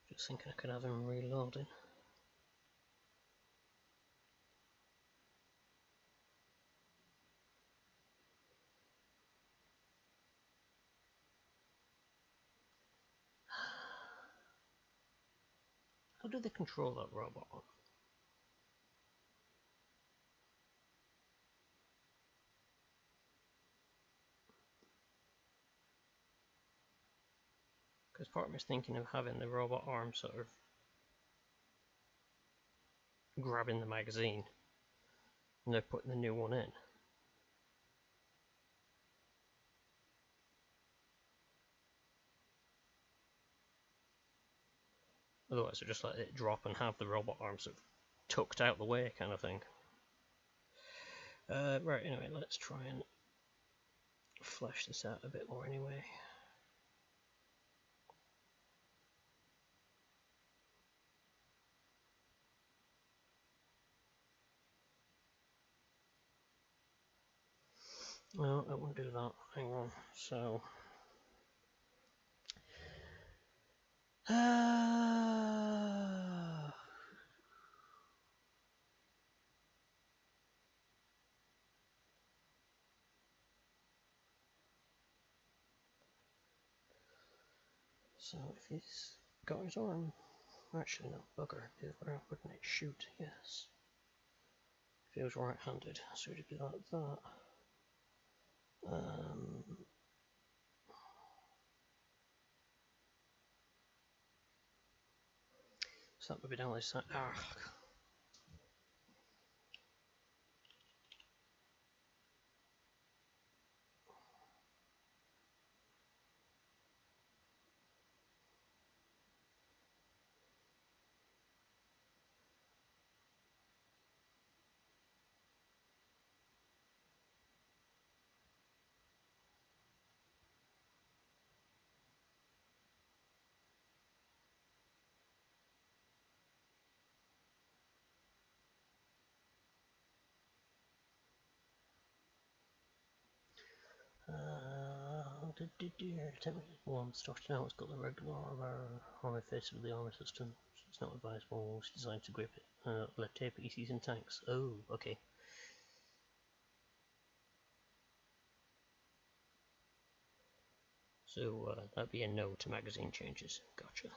Just thinking I could have him reloaded. How do they control that robot? Because part of me is thinking of having the robot arm sort of grabbing the magazine and they're putting the new one in. Otherwise, I just let it drop and have the robot arm sort of tucked out the way, kind of thing. Right, anyway, let's try and flesh this out a bit more anyway. No, I won't do that. Hang on. So. So if he's got his arm, actually no, bugger, where wouldn't it shoot? Yes. If he was right-handed, so it'd be like that. So that would be down this side. One starting out, it's got the regular armor face with the armor system. So it's not advisable. It's designed to grip it. Left tape ECs and tanks. Oh, okay. So that'd be a no to magazine changes. Gotcha.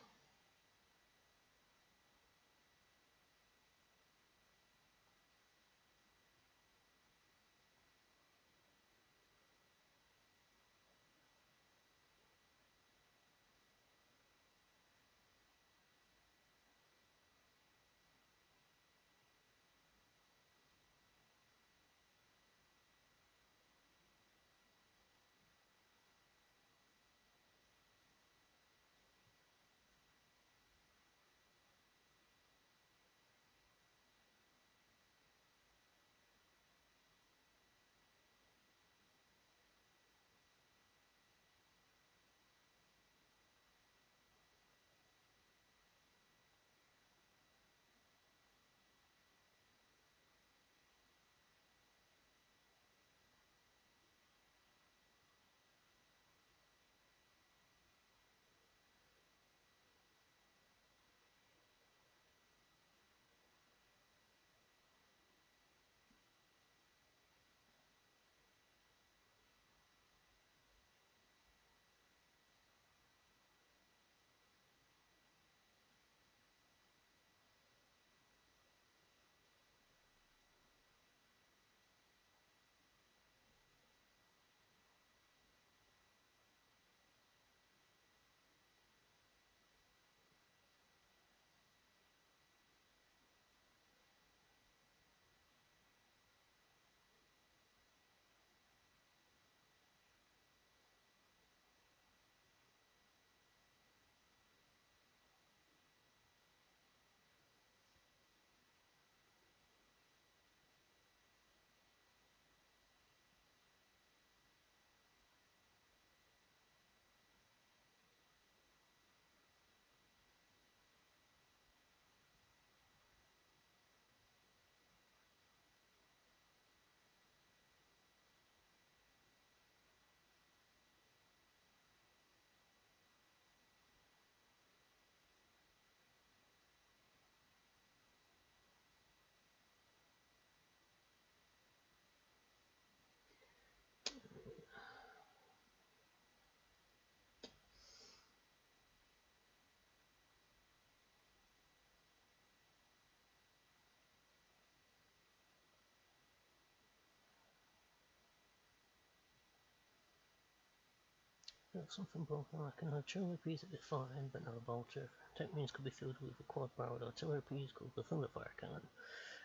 If something broken, like an artillery piece would be fine, but not a bolter. Tank mains could be filled with a quad-barreled artillery piece called the Thunderfire cannon,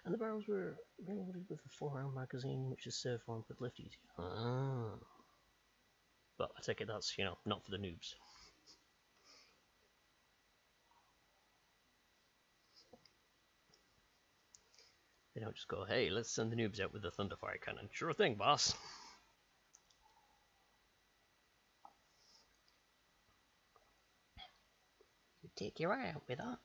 and the barrels were reloaded with a 4-round magazine, which is served on with lift easier. But I take it that's, not for the noobs. They don't just go, hey, let's send the noobs out with the Thunderfire cannon. Sure thing, boss. You take your eye out with that.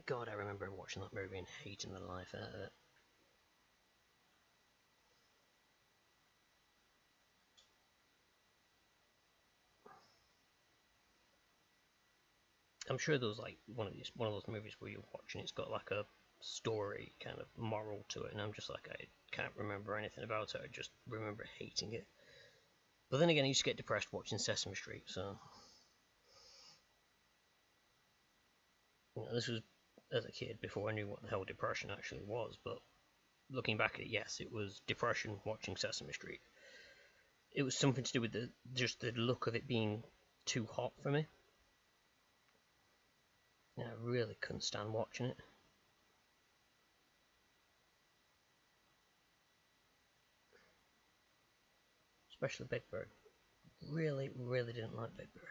God, I remember watching that movie and hating the life out of it. I'm sure there was like one of those movies where you're watching, it's got like a story kind of moral to it, and I'm just like, I can't remember anything about it. I just remember hating it. But then again, I used to get depressed watching Sesame Street, so this was as a kid before I knew what the hell depression actually was. But looking back at it, yes, it was depression watching Sesame Street. It was something to do with just the look of it being too hot for me. I really couldn't stand watching it. Especially Big Bird. Really, really didn't like Big Bird.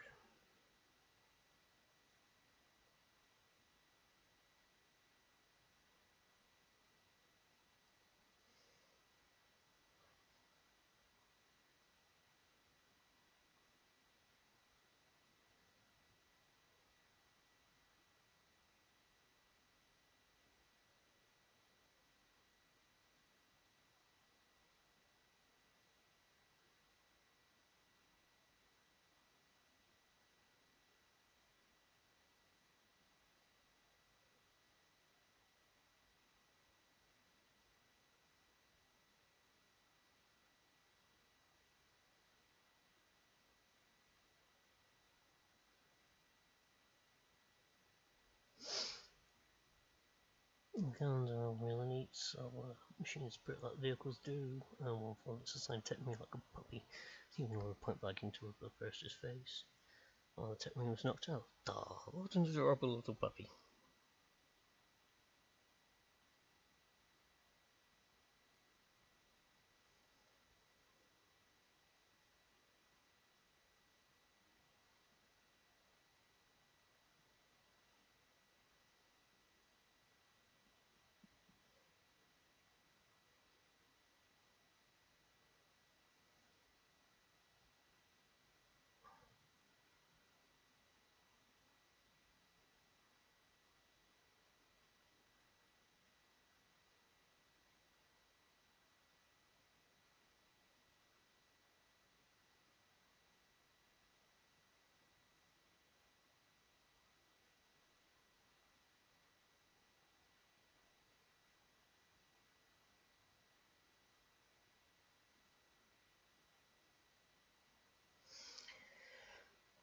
Guns are really neat, so machines operate like vehicles do, and one for it's assigned to me like a puppy. Even though I point back into it, but first his face. Oh, the Techman was knocked out. Oh, what an adorable little puppy.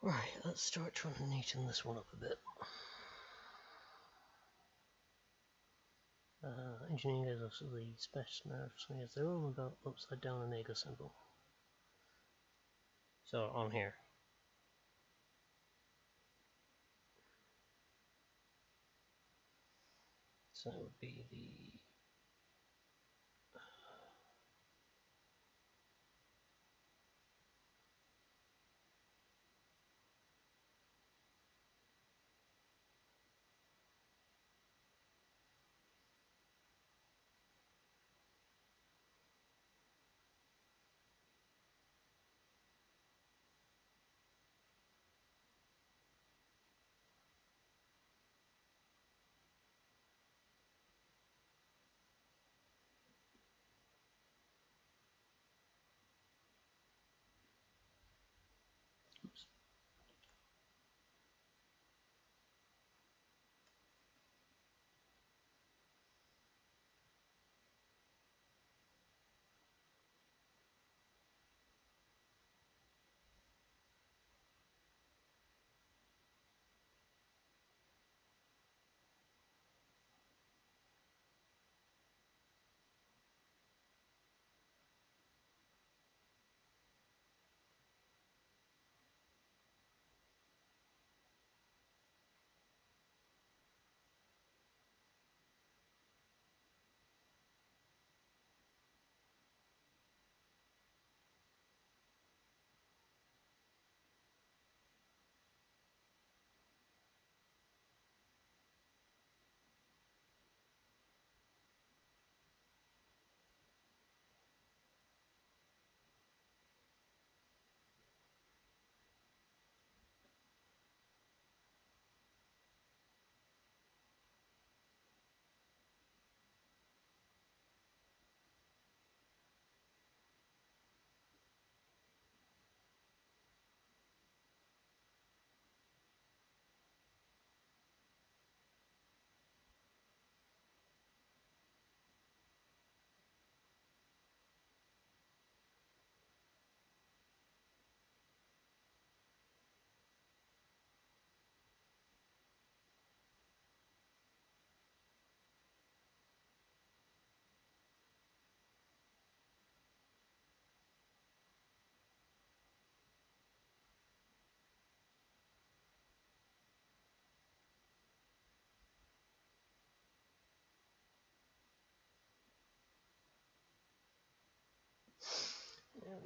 Right, let's start trying to neaten this one up a bit. Engineering is also the special Smurfs, so yes, they're all about upside down Omega symbol. So on here. So it would be the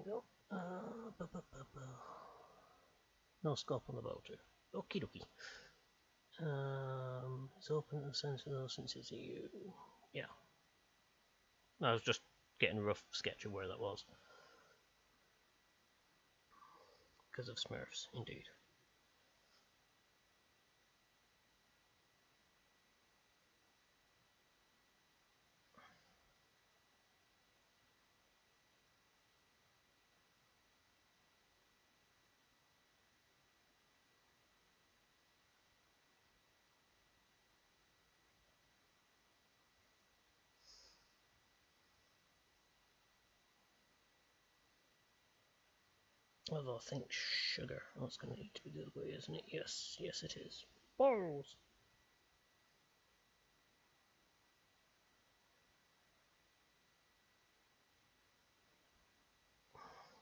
go. No scope on the bolter. Okie dokie. It's open to the center though since it's EU. Yeah. I was just getting a rough sketch of where that was. Because of Smurfs, indeed. Although I think sugar, that's going to need to be the other way, isn't it? Yes, yes it is. Balls!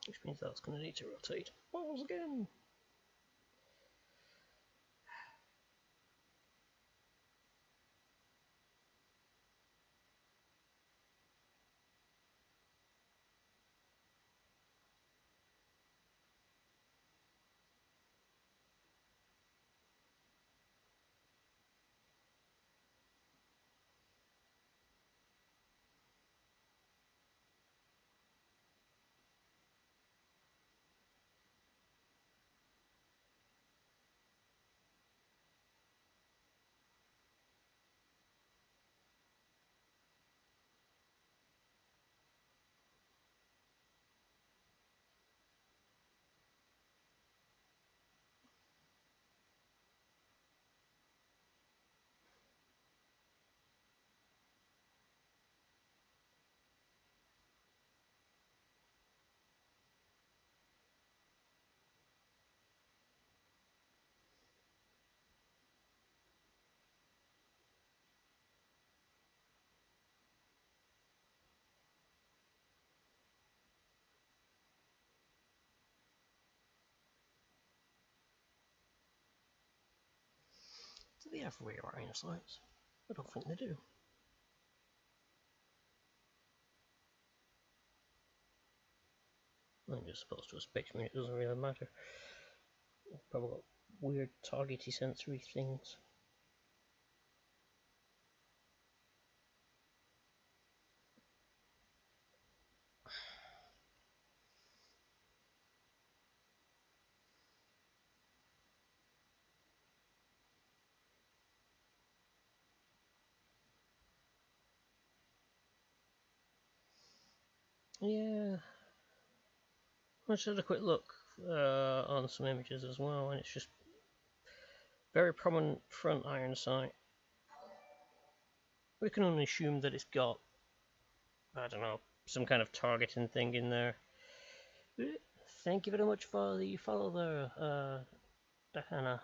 Which means that's going to need to rotate. Balls again! Do they have rear iron sights? I don't think they do. I'm just supposed to expect me, it doesn't really matter. I've probably got weird targety sensory things. Yeah, I just had a quick look on some images as well, and it's just very prominent front iron sight. We can only assume that it's got, I don't know, some kind of targeting thing in there. Thank you very much for the follow there, Diana.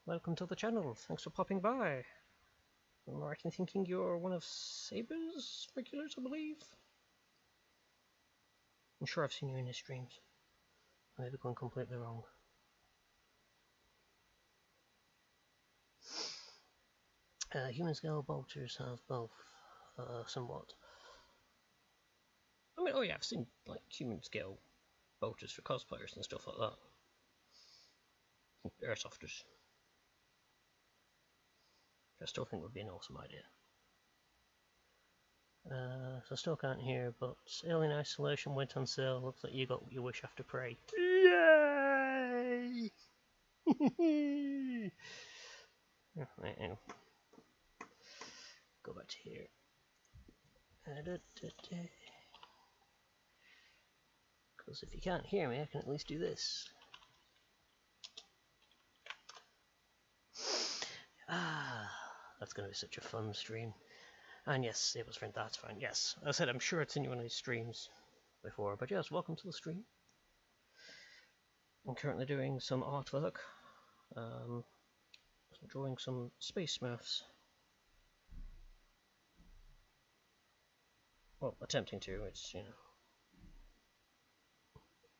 Welcome to the channel. Thanks for popping by. I'm right in thinking you're one of Saber's regulars, I believe. I'm sure I've seen you in his streams. I may be going completely wrong. Human scale bolters have both, somewhat. I mean, oh yeah, I've seen like human scale bolters for cosplayers and stuff like that. Airsofters. I still think would be an awesome idea. So I still can't hear, but Alien Isolation went on sale. Looks like you got your wish after Prey. Yay! Right, hang on. Go back to here. Because if you can't hear me, I can at least do this. That's going to be such a fun stream. And yes, it was friend. That's fine. Yes, I said I'm sure it's in one of these streams before, but yes, welcome to the stream. I'm currently doing some artwork. Drawing some space Smurfs. Well, attempting to. It's, you know,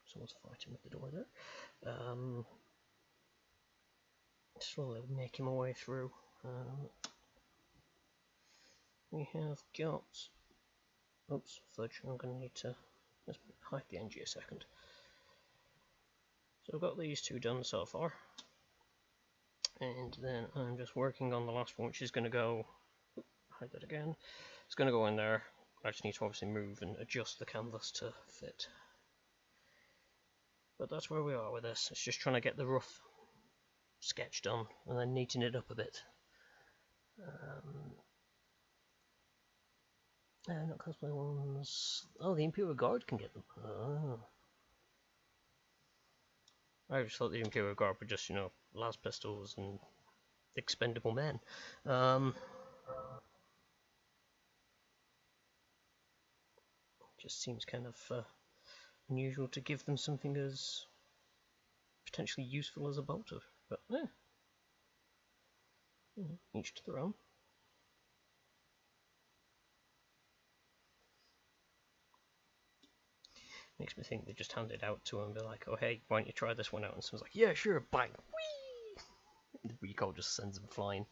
someone's fighting with the door there. Slowly making my way through. We have got. Oops, fudge. I'm going to need to Let's hide the NG a second. So I've got these two done so far, and then I'm just working on the last one, which is going to go, hide that again, it's going to go in there. I just need to obviously move and adjust the canvas to fit. But that's where we are with this. It's just trying to get the rough sketch done and then neaten it up a bit. Not cosplay ones. Oh, the Imperial Guard can get them. Oh. I just thought the Imperial Guard were just, las pistols and expendable men. Just seems kind of unusual to give them something as potentially useful as a bolter, but each to their own. Makes me think they just hand it out to him and be like, oh hey, why don't you try this one out? And someone's like, yeah, sure, bang, whee! The recoil just sends them flying.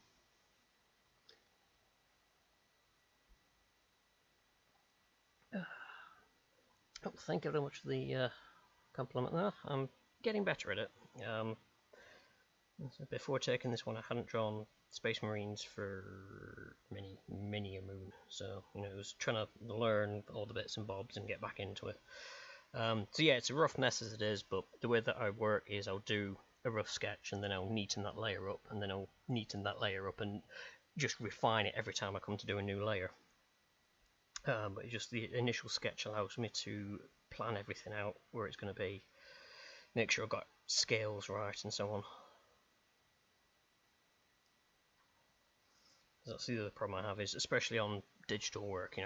Oh, thank you very much for the compliment there. I'm getting better at it. So before taking this one, I hadn't drawn Space Marines for many a moon. So, it was trying to learn all the bits and bobs and get back into it. So yeah, it's a rough mess as it is, but the way that I work is I'll do a rough sketch and then I'll neaten that layer up, and then I'll neaten that layer up and just refine it every time I come to do a new layer. But just the initial sketch allows me to plan everything out, where it's going to be, make sure I've got scales right and so on. That's the other problem I have, is especially on digital work,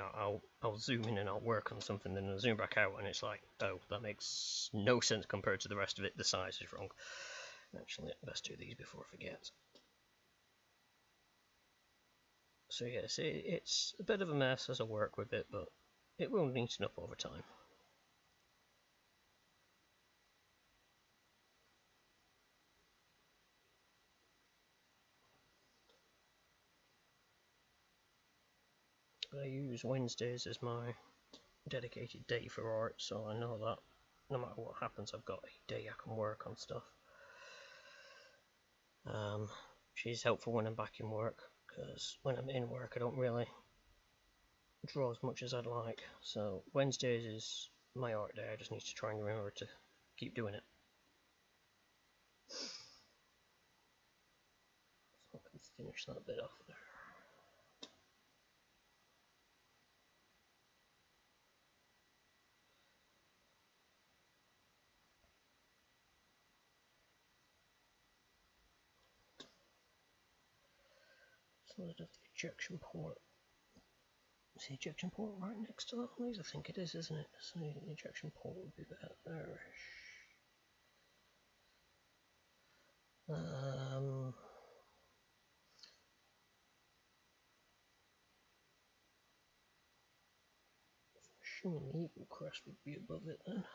I'll zoom in and I'll work on something, then I'll zoom back out and it's like, oh, that makes no sense compared to the rest of it, the size is wrong. Actually, best do these before I forget. So yes, it's a bit of a mess as I work with it, but it will neaten up over time. I use Wednesdays as my dedicated day for art, so I know that no matter what happens, I've got a day I can work on stuff. She's helpful when I'm back in work, because when I'm in work I don't really draw as much as I'd like. So Wednesdays is my art day. I just need to try and remember to keep doing it. So I can finish that bit off there. So I have the ejection port. Is the ejection port right next to that one? I think it is, isn't it? So the ejection port would be about there. Assuming the Eagle crest would be above it then.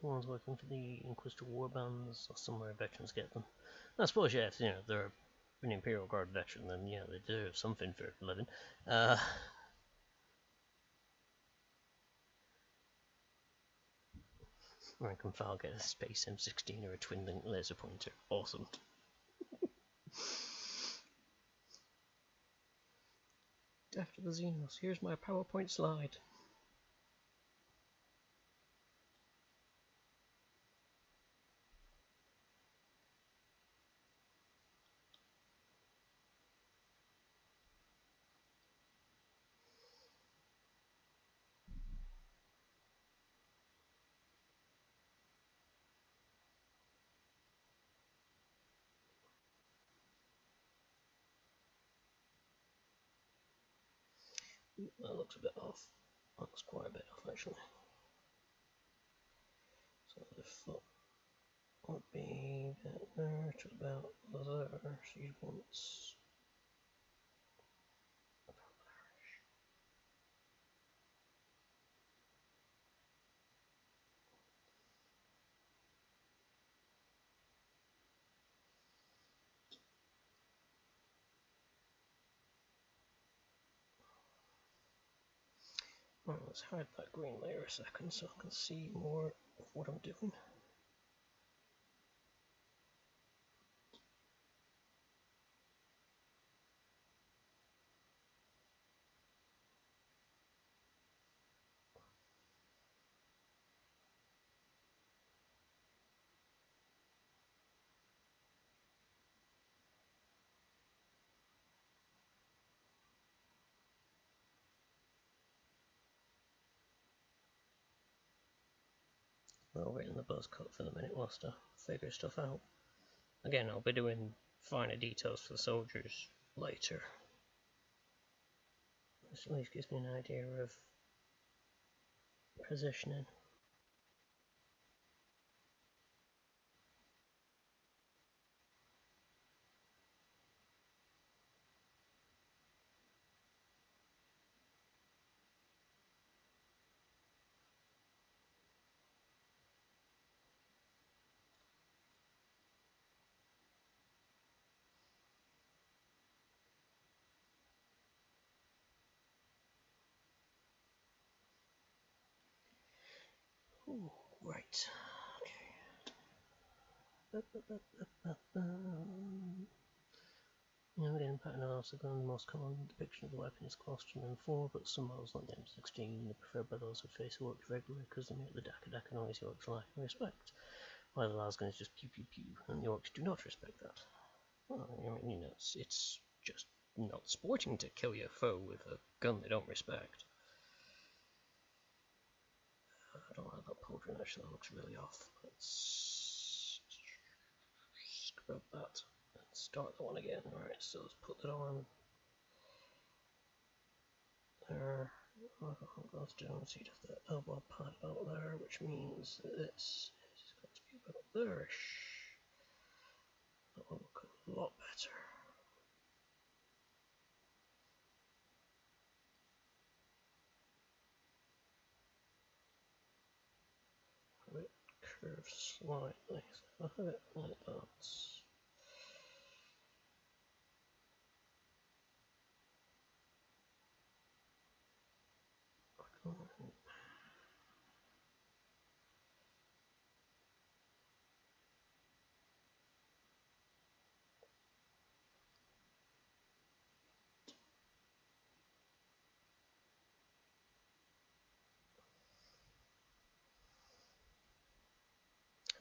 The ones working for the Inquisitor warbands, or somewhere veterans get them. I suppose, yeah, if they're an Imperial Guard veteran, then yeah, they deserve something for a living. Rank and file get a Space M16 or a twin-link laser pointer. Awesome. After the Xenos, here's my PowerPoint slide. That looks a bit off. That looks quite a bit off, actually. So the foot would be there to about there. So you'd want about there. Right, let's hide that green layer a second so I can see more of what I'm doing. I'll wait in the buzz cut for the minute whilst I figure stuff out. Again, I'll be doing finer details for the soldiers later. This at least gives me an idea of positioning. Ooh, right. Okay. Again, pattern also the most common depiction of the weapon is closer than 4, but some models like the M16 are preferred by those who face orcs regularly because they make the daka noise the orcs like and respect, while the lasgun is just pew pew pew, and the orcs do not respect that. Well, I mean, you know, it's just not sporting to kill your foe with a gun they don't respect. I don't like that pauldron, actually, that looks really off. Let's scrub that and start that one again. Alright, so let's put that on there. Goes down, so you'd have the elbow pad about there, which means that this is going to be about there-ish. That will look a lot better. Have it curved slightly, so I'll have it like that.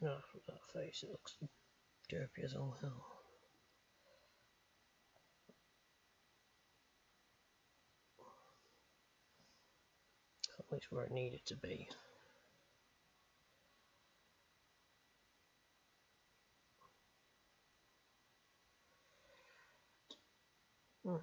Now from that face it looks derpy as all hell. At least where it needed to be. Right.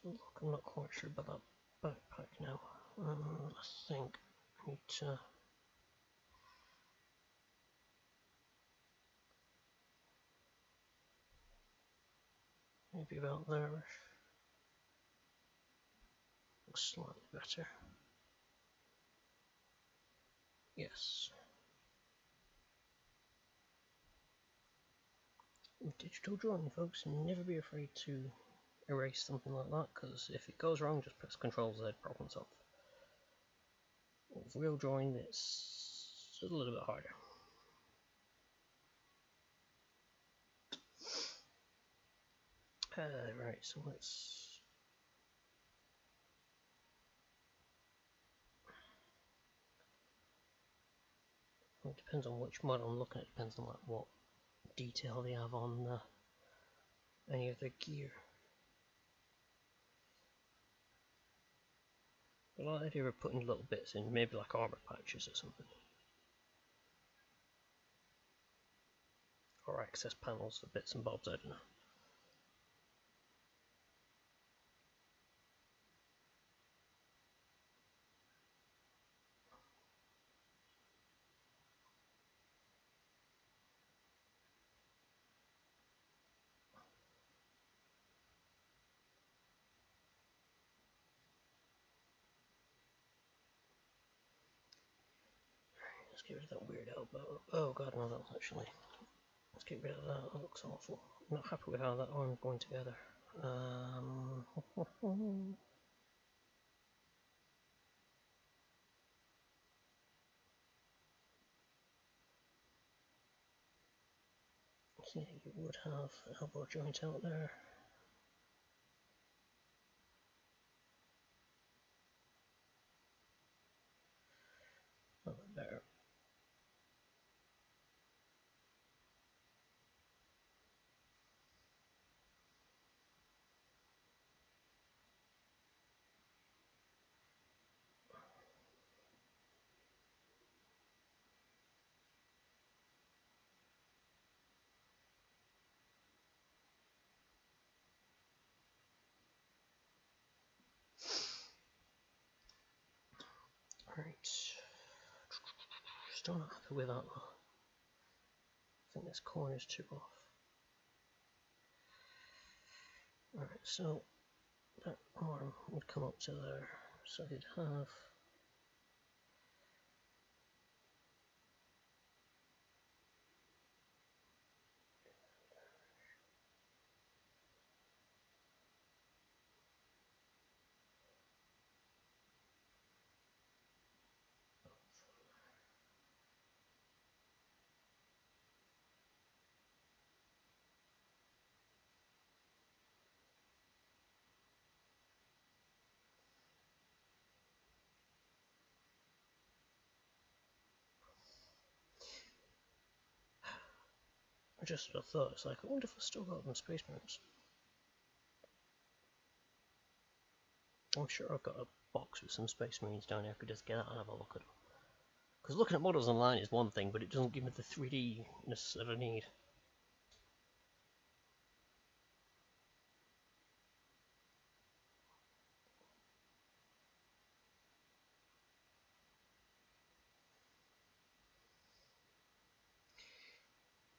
Look, I'm not quite sure about that backpack now. I think I need to. Maybe about there. Looks slightly better. Yes. Digital drawing, folks. Never be afraid to erase something like that, because if it goes wrong, just press Ctrl Z, problem solved. With real drawing, it's a little bit harder. Right, so let's. It depends on which model I'm looking at. It depends on like what detail they have on any of the gear. I like the idea of putting little bits in, maybe like armor patches or something. Or access panels for bits and bobs, I don't know. Let's get rid of that weird elbow. Oh god, no, that's actually. Let's get rid of that. That looks awful. I'm not happy with how that arm's going together. Yeah, you would have elbow joint out there. A little bit better. Right. Still not happy with that though. I think this corner's too off. Alright, so that arm would come up to there. So you'd have. I just thought, it's like, I wonder if I've still got them Space Marines. I'm sure I've got a box with some Space Marines down here. I could just get out and have a look at them. Because looking at models online is one thing, but it doesn't give me the 3D-ness that I need.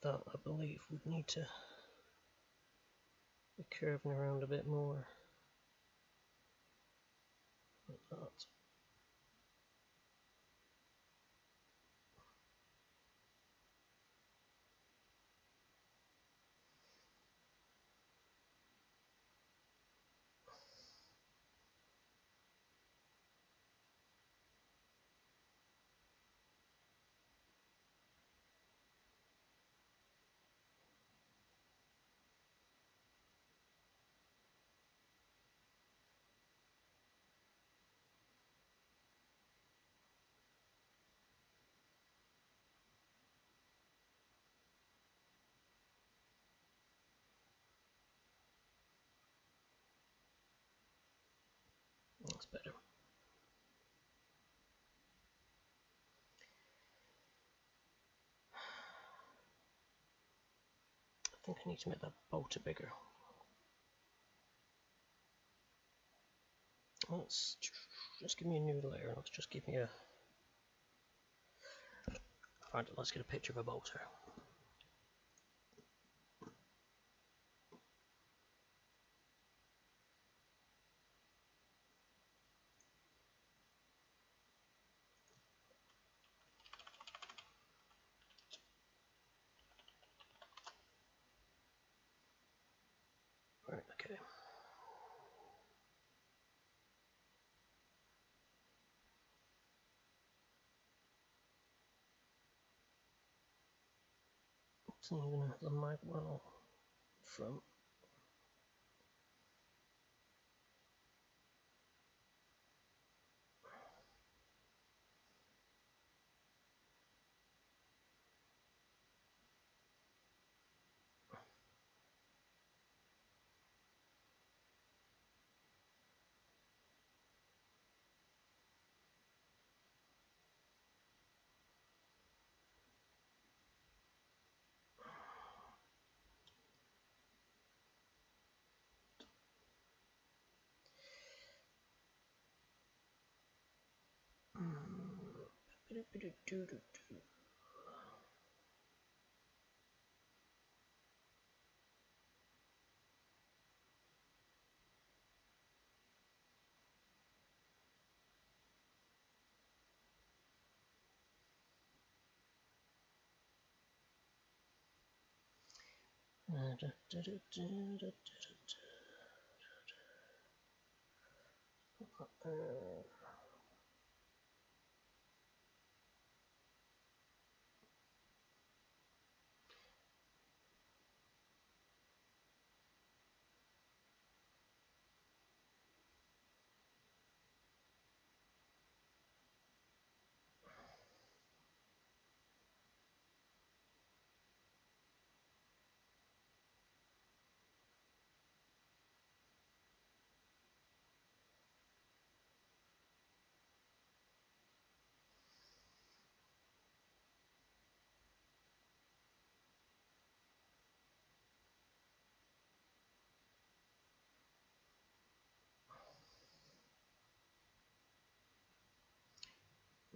That, I believe, would need to be curving around a bit more. Like that. That's better. I think I need to make that bolter bigger. Let's just give me a new layer. Let's just give me a. Right, let's get a picture of a bolter. Right, okay. It's even have the mag well front.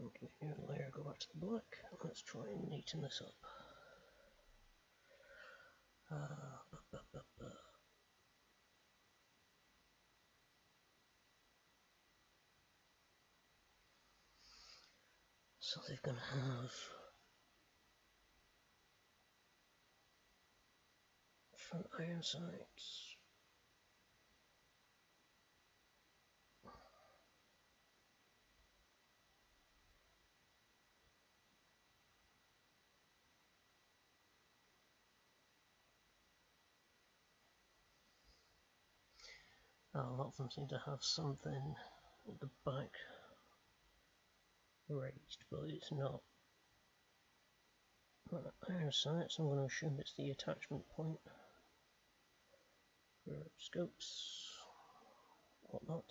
Okay, new layer, go back to the black. Let's try and neaten this up. So they're going to have front iron sights. A lot of them seem to have something at the back raised, but it's not. Iron sights, I'm going to assume it's the attachment point for scopes, whatnot.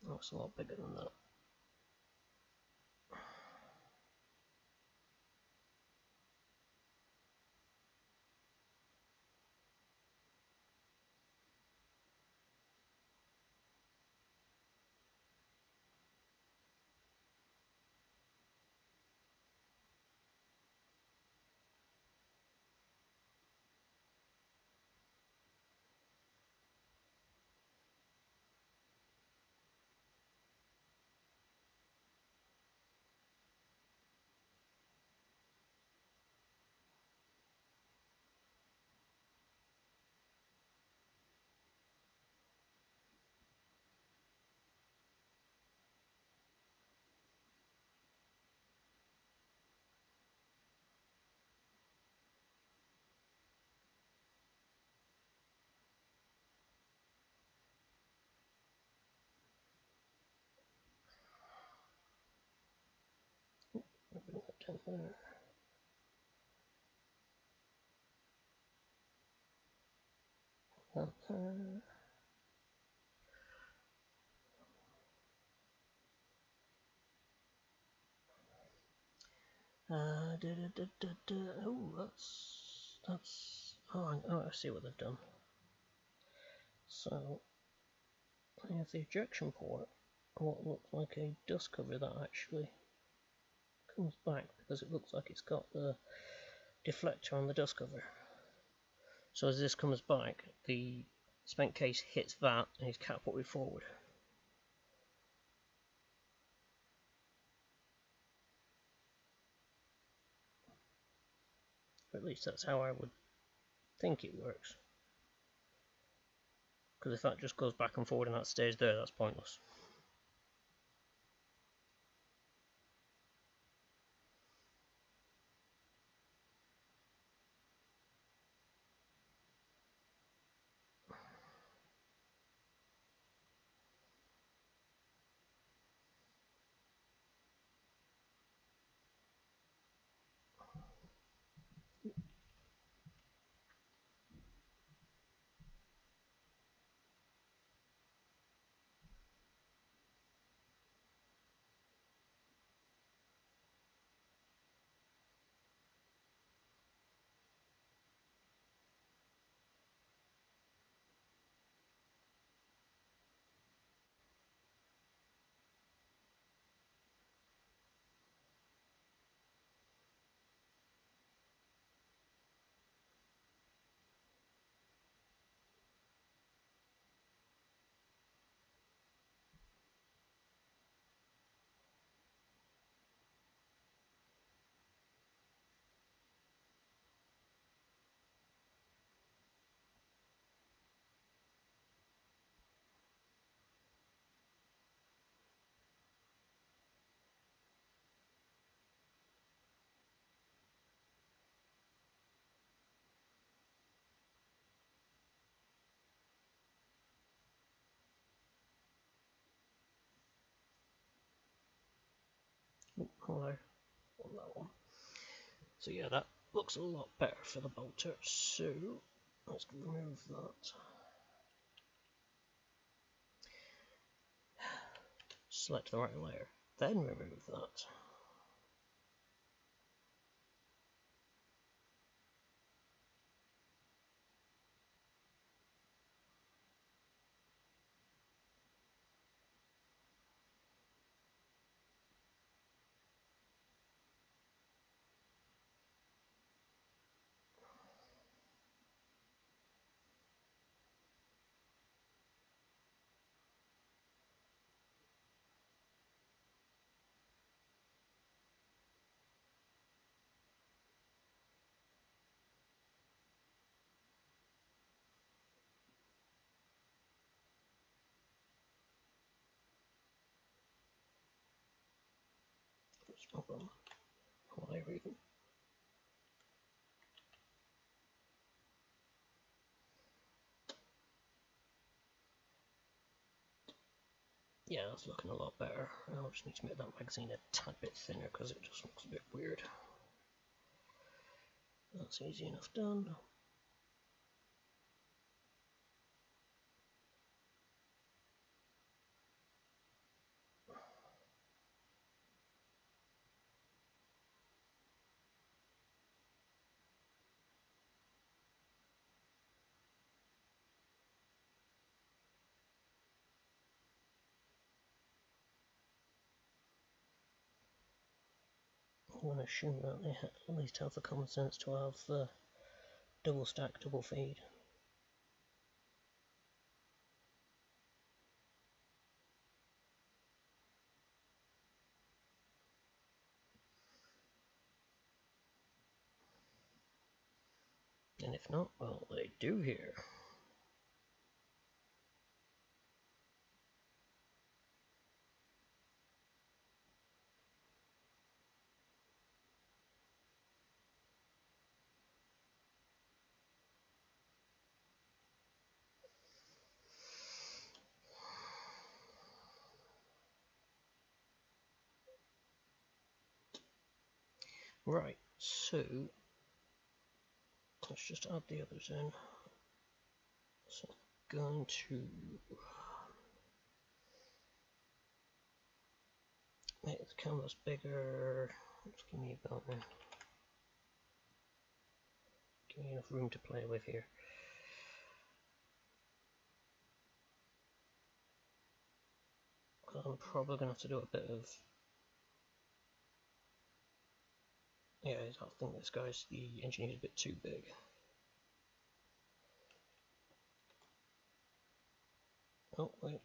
That's a lot bigger than that. in there. That there. Oh, that's. Oh, I see what they've done. So, I have the ejection port, what looks like a dust cover that actually comes back because it looks like it's got the deflector on the dust cover. So as this comes back, the spent case hits that and is catapulted forward. Or at least that's how I would think it works. Because if that just goes back and forward and that stays there, that's pointless. Oh, I want that one. So yeah, that looks a lot better for the bolter. So let's remove that. Select the right layer, then remove that. Layer even. Yeah, that's looking a lot better. I just need to make that magazine a tad bit thinner because it just looks a bit weird. That's easy enough done. I'm going to assume that they at least have the common sense to have the double stack, double feed. And if not, well, they do here. Right, so let's just add the others in. So I'm going to make the canvas bigger. Just give me about give me enough room to play with here. I'm probably going to have to do a bit of... Yeah, I think this guy's, the engineer's a bit too big. Oh, wait,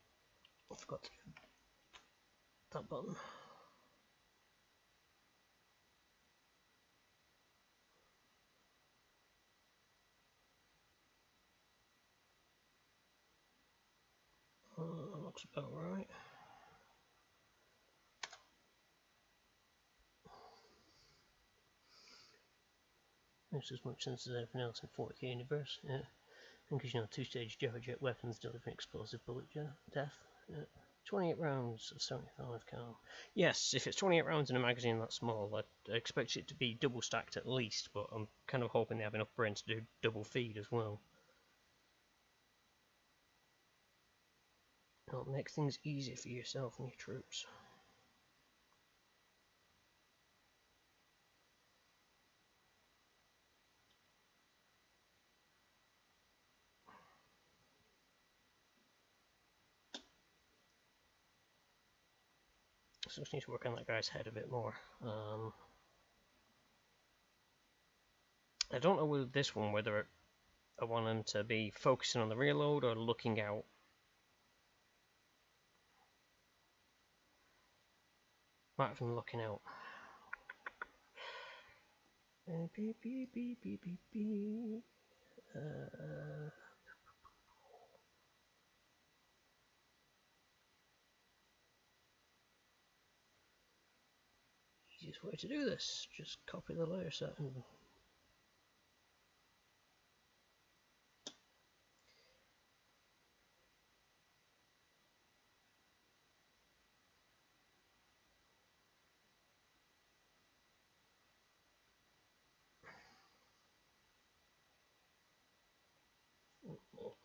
I forgot to get that button. That looks about right. Makes as much sense as everything else in 40k universe, yeah. Because, you know, two-stage jet weapons delivering explosive bullet death. Yeah. 28 rounds of 75 cal. Yes, if it's 28 rounds in a magazine that small, I'd expect it to be double stacked at least, but I'm kind of hoping they have enough brains to do double feed as well. It'll make things easier for yourself and your troops. So I just need to work on that guy's head a bit more. I don't know with this one whether I want him to be focusing on the reload or looking out. Might have him looking out. Beep, beep, beep, beep, beep, beep. Easiest way to do this, just copy the layer set and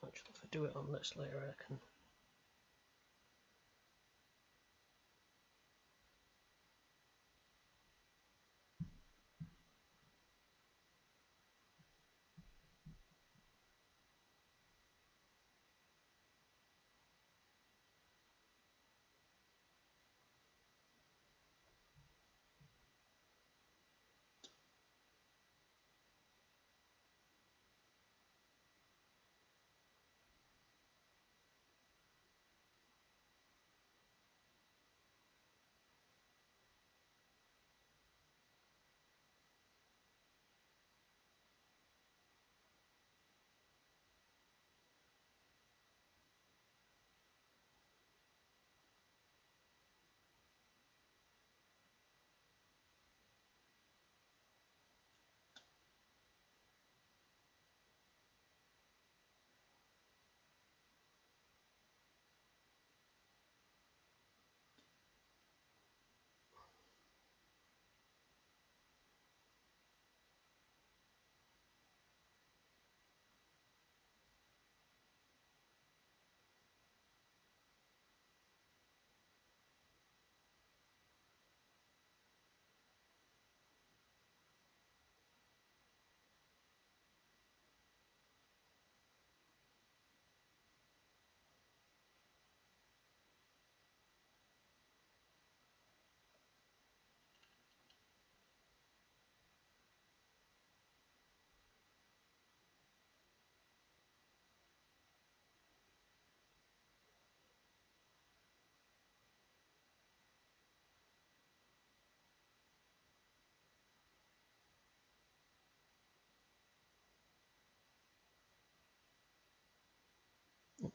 actually if I do it on this layer I can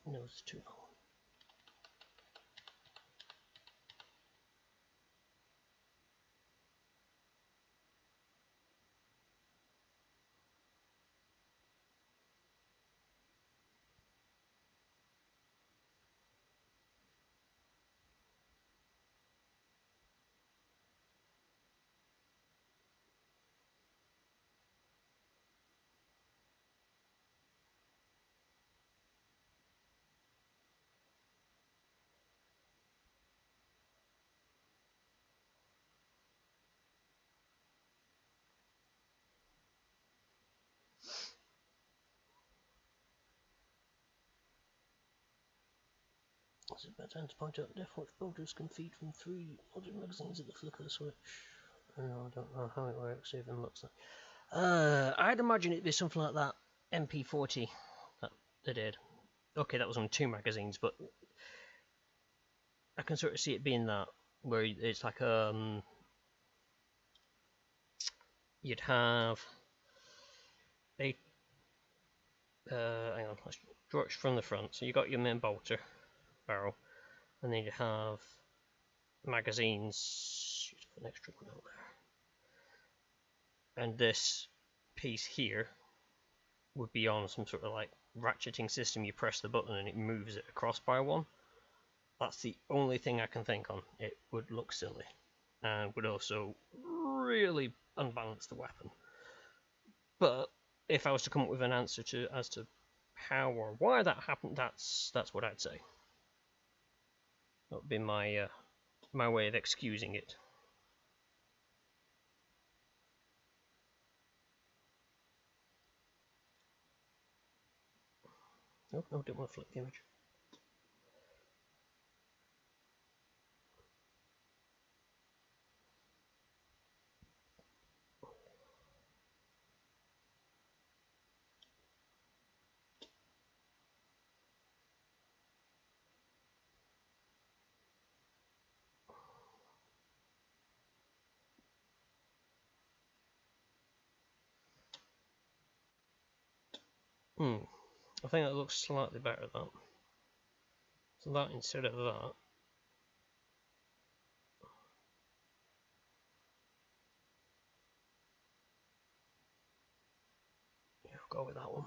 no, it's too long. Is it better to point out depth which bolters can feed from 3 loaded magazines at the flick of the switch? I don't know how it works, even looks like. I'd imagine it'd be something like that MP40 that they did. Okay, that was on 2 magazines, but I can sort of see it being that, where it's like you'd have a hang on, let's draw it from the front. So you got your main bolter barrel, and then you have magazines. Put an extra one out there, and this piece here would be on some sort of like ratcheting system. You press the button and it moves it across by 1. That's the only thing I can think on. It would look silly and would also really unbalance the weapon. But if I was to come up with an answer as to how or why that happened, that's what I'd say. That would be my my way of excusing it. No, didn't want to flip the image. I think that looks slightly better, that. So that instead of that. Yeah, I'll go with that one.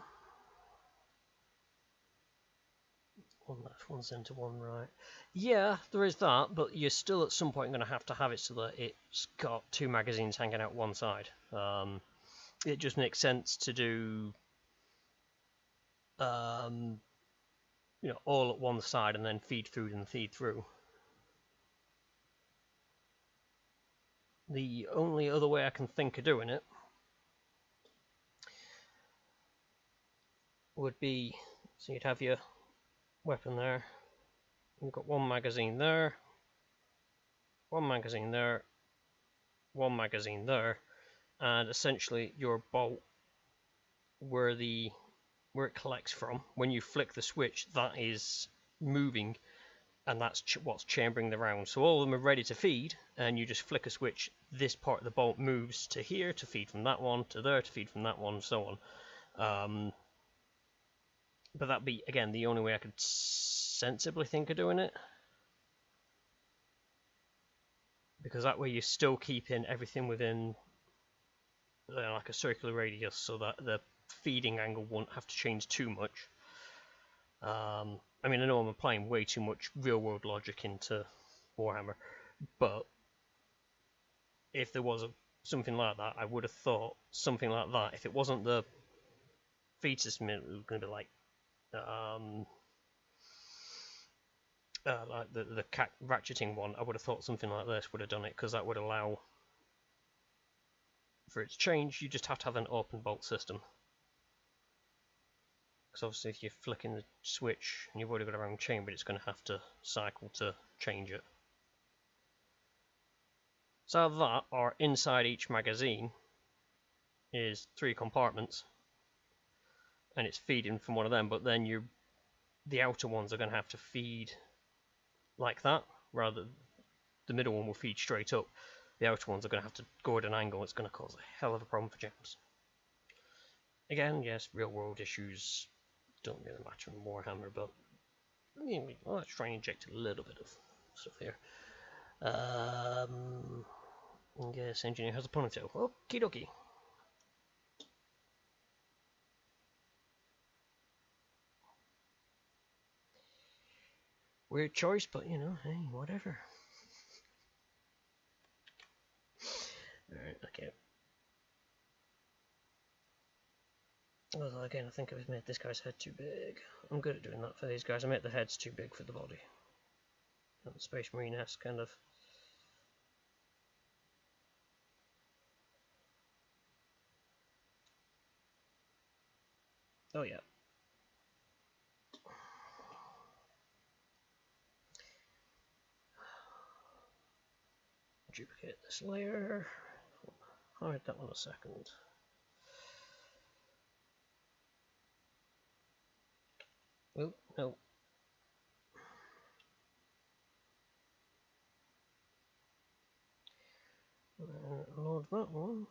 One left, one centre, one right. Yeah, there is that, but you're still at some point going to have it so that it's got 2 magazines hanging out one side. It just makes sense to do, you know, all at one side and then feed through and feed through. The only other way I can think of doing it would be, so you'd have your weapon there, you've got 1 magazine there, 1 magazine there, 1 magazine there, and essentially your bolt where it collects from, when you flick the switch, that is moving, and that's what's chambering the round. So all of them are ready to feed, and you just flick a switch, this part of the bolt moves to here to feed from that one, to there to feed from that one, so on. But that'd be, again, the only way I could sensibly think of doing it. Because that way you're still keeping everything within like a circular radius, so that the feeding angle won't have to change too much. I mean, I know I'm applying way too much real-world logic into Warhammer, but if there was something like that, I would have thought something like that. If it wasn't the feed system, it was going to be like the ratcheting one. I would have thought something like this would have done it, because that would allow for it to change. You just have to have an open bolt system. Because obviously if you're flicking the switch and you've already got a round chamber, it's going to have to cycle to change it. So that, or inside each magazine, is 3 compartments, and it's feeding from one of them, but then the outer ones are going to have to feed like that, rather the middle one will feed straight up. The outer ones are going to have to go at an angle. It's going to cause a hell of a problem for jams. Again, yes, real world issues don't really matter in Warhammer, but let's try and inject a little bit of stuff here. Yes, engineer has a ponytail. Okie dokie. Weird choice, but you know, hey, whatever. Alright, okay. Although again, I think I've made this guy's head too big. I'm good at doing that for these guys. I made the heads too big for the body. And the Space Marine-esque kind of. Oh yeah. duplicate this layer. Hide that one a second. Oh, no. Load that one.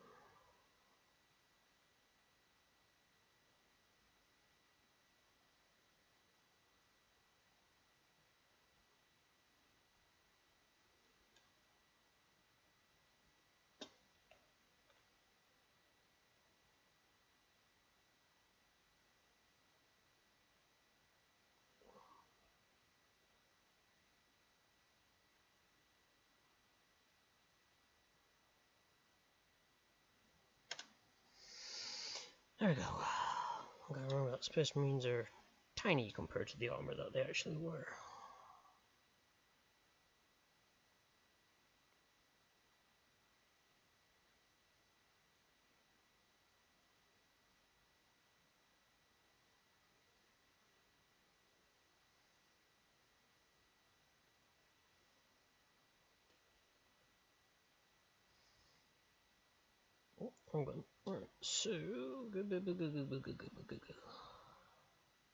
There we go. I gotta remember that Space Marines are tiny compared to the armor that they actually wear. Oh, wrong button. Alright, so...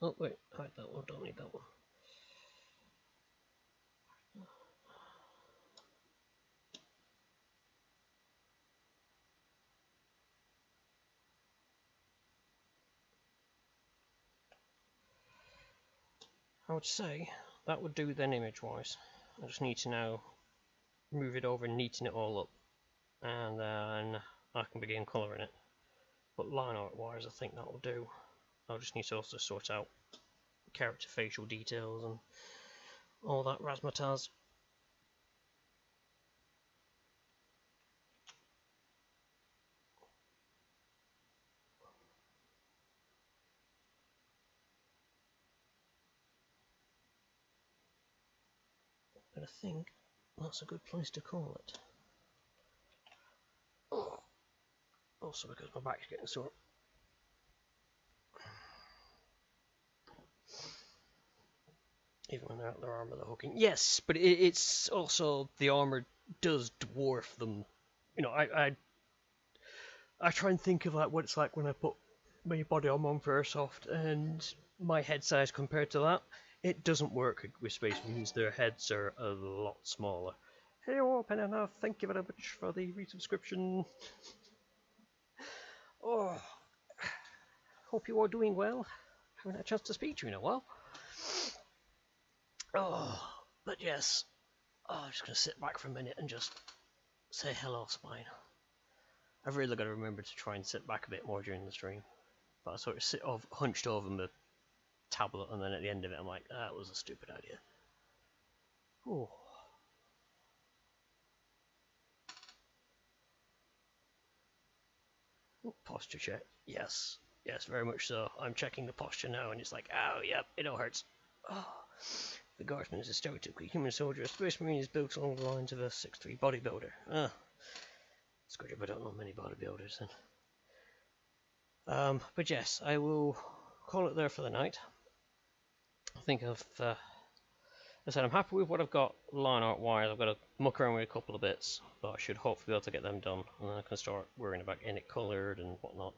Oh, wait, hide that one, don't need that one. I would say that would do then image-wise. I just need to now move it over and neaten it all up, and then I can begin colouring it. But line art wise, I think that will do. I'll just need to also sort out character facial details and all that razzmatazz. But I think that's a good place to call it. Oh. Also because my back's getting sore. Even when they're out their armour, they're hooking. Yes, but it's also the armour does dwarf them. You know, I try and think of like what it's like when I put my body armor on for Airsoft and my head size compared to that. It doesn't work with Space Marines. Their heads are a lot smaller. Hey, open enough. Thank you very much for the resubscription. Oh, hope you are doing well. Haven't had a chance to speak to you in a while. Oh, but yes. Oh, I'm just going to sit back for a minute and just say hello, spine. I've really got to remember to try and sit back a bit more during the stream. But I sort of sit hunched over my tablet, and then at the end of it I'm like, that was a stupid idea. Oh. Posture check. Yes. Yes, very much so. I'm checking the posture now, and it's like, oh, yep, it all hurts. Oh. The Guardsman is a stereotypical human soldier. A Space Marine is built along the lines of a 6'3" bodybuilder. Ah. It's good if I don't know many bodybuilders then. But yes, I will call it there for the night. I think I said I'm happy with what I've got line art wise. I've got to muck around with a couple of bits, but I should hopefully be able to get them done, and then I can start worrying about getting it coloured and whatnot.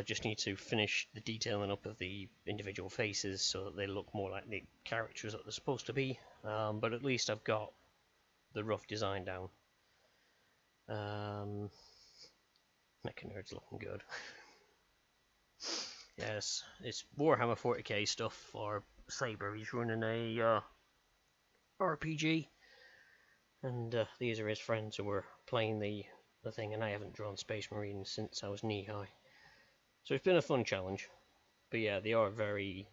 Just need to finish the detailing up of the individual faces so that they look more like the characters that they're supposed to be. But at least I've got the rough design down. Mecha Nerd's looking good. Yes, it's Warhammer 40k stuff for Saber. He's running a RPG, and these are his friends who were playing the thing, and I haven't drawn Space Marines since I was knee-high. So it's been a fun challenge, but yeah, they are very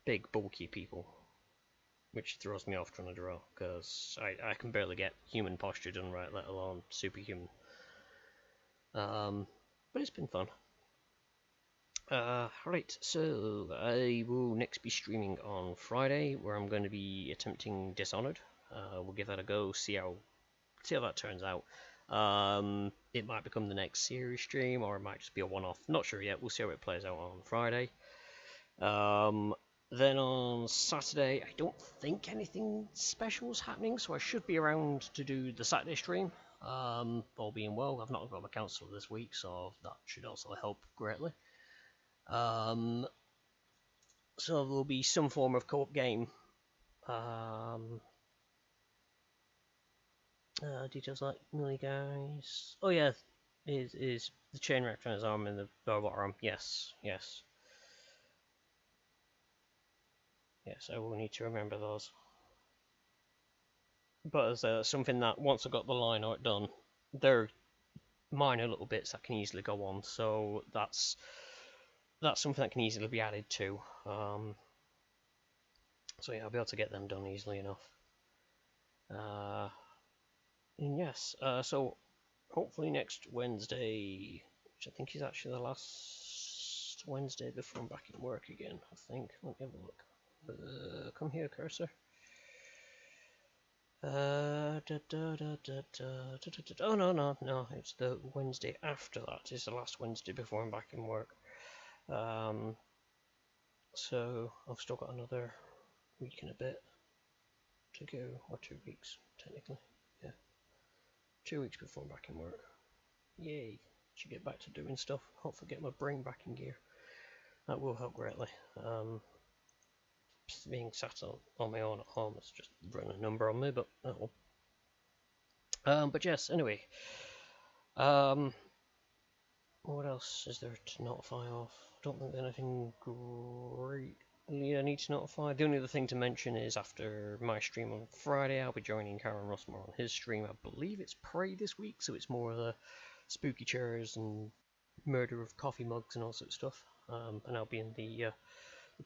big, bulky people, which throws me off trying to draw, because I can barely get human posture done right, let alone superhuman. But it's been fun. Right, so I will next be streaming on Friday, where I'm going to be attempting Dishonored. We'll give that a go, see how that turns out. It might become the next series stream, or it might just be a one-off. Not sure yet. We'll see how it plays out on Friday. Then on Saturday, I don't think anything special is happening, so I should be around to do the Saturday stream. All being well, I've not got my counsellor this week, so that should also help greatly. So there'll be some form of co-op game. Details like Millie guys. Oh yeah, is the chain wrapped around his arm and the robot arm. Yes. I will need to remember those. But as something that once I got the line art done, they're minor little bits that can easily go on. So that's something that can easily be added to. So yeah, I'll be able to get them done easily enough. And yes, so hopefully next Wednesday, which I think is actually the last Wednesday before I'm back in work again, I think. Let me have a look. Come here, cursor. Oh no, it's the Wednesday after that. It's the last Wednesday before I'm back in work. So I've still got another week and a bit to go, or 2 weeks technically. Yeah, 2 weeks before I'm back in work. Yay! Should get back to doing stuff. Hopefully get my brain back in gear. That will help greatly. Being sat on my own at home has just run a number on me, but oh well. But yes, anyway. What else is there to notify of? I don't think there's anything great I need to notify. The only other thing to mention is after my stream on Friday, I'll be joining Karen Rossmore on his stream. I believe it's Prey this week, so it's more of the spooky chairs and murder of coffee mugs and all sorts of stuff. And I'll be in the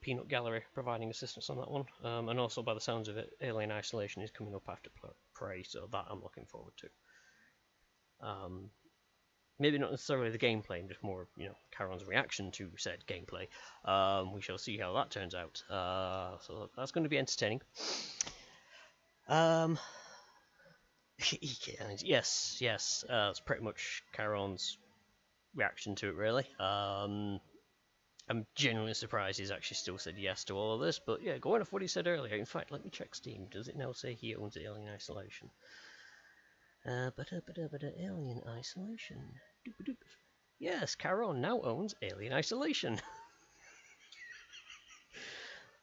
Peanut Gallery providing assistance on that one. And also, by the sounds of it, Alien Isolation is coming up after Prey, so that I'm looking forward to. Maybe not necessarily the gameplay, just more, Charon's reaction to said gameplay. We shall see how that turns out. So that's going to be entertaining. Yes, that's pretty much Charon's reaction to it, really. I'm genuinely surprised he's actually still said yes to all of this, but yeah, going off what he said earlier. In fact, let me check Steam. Does it now say he owns Alien Isolation? Alien Isolation. Doop-a-doop. Yes, Charon now owns Alien Isolation.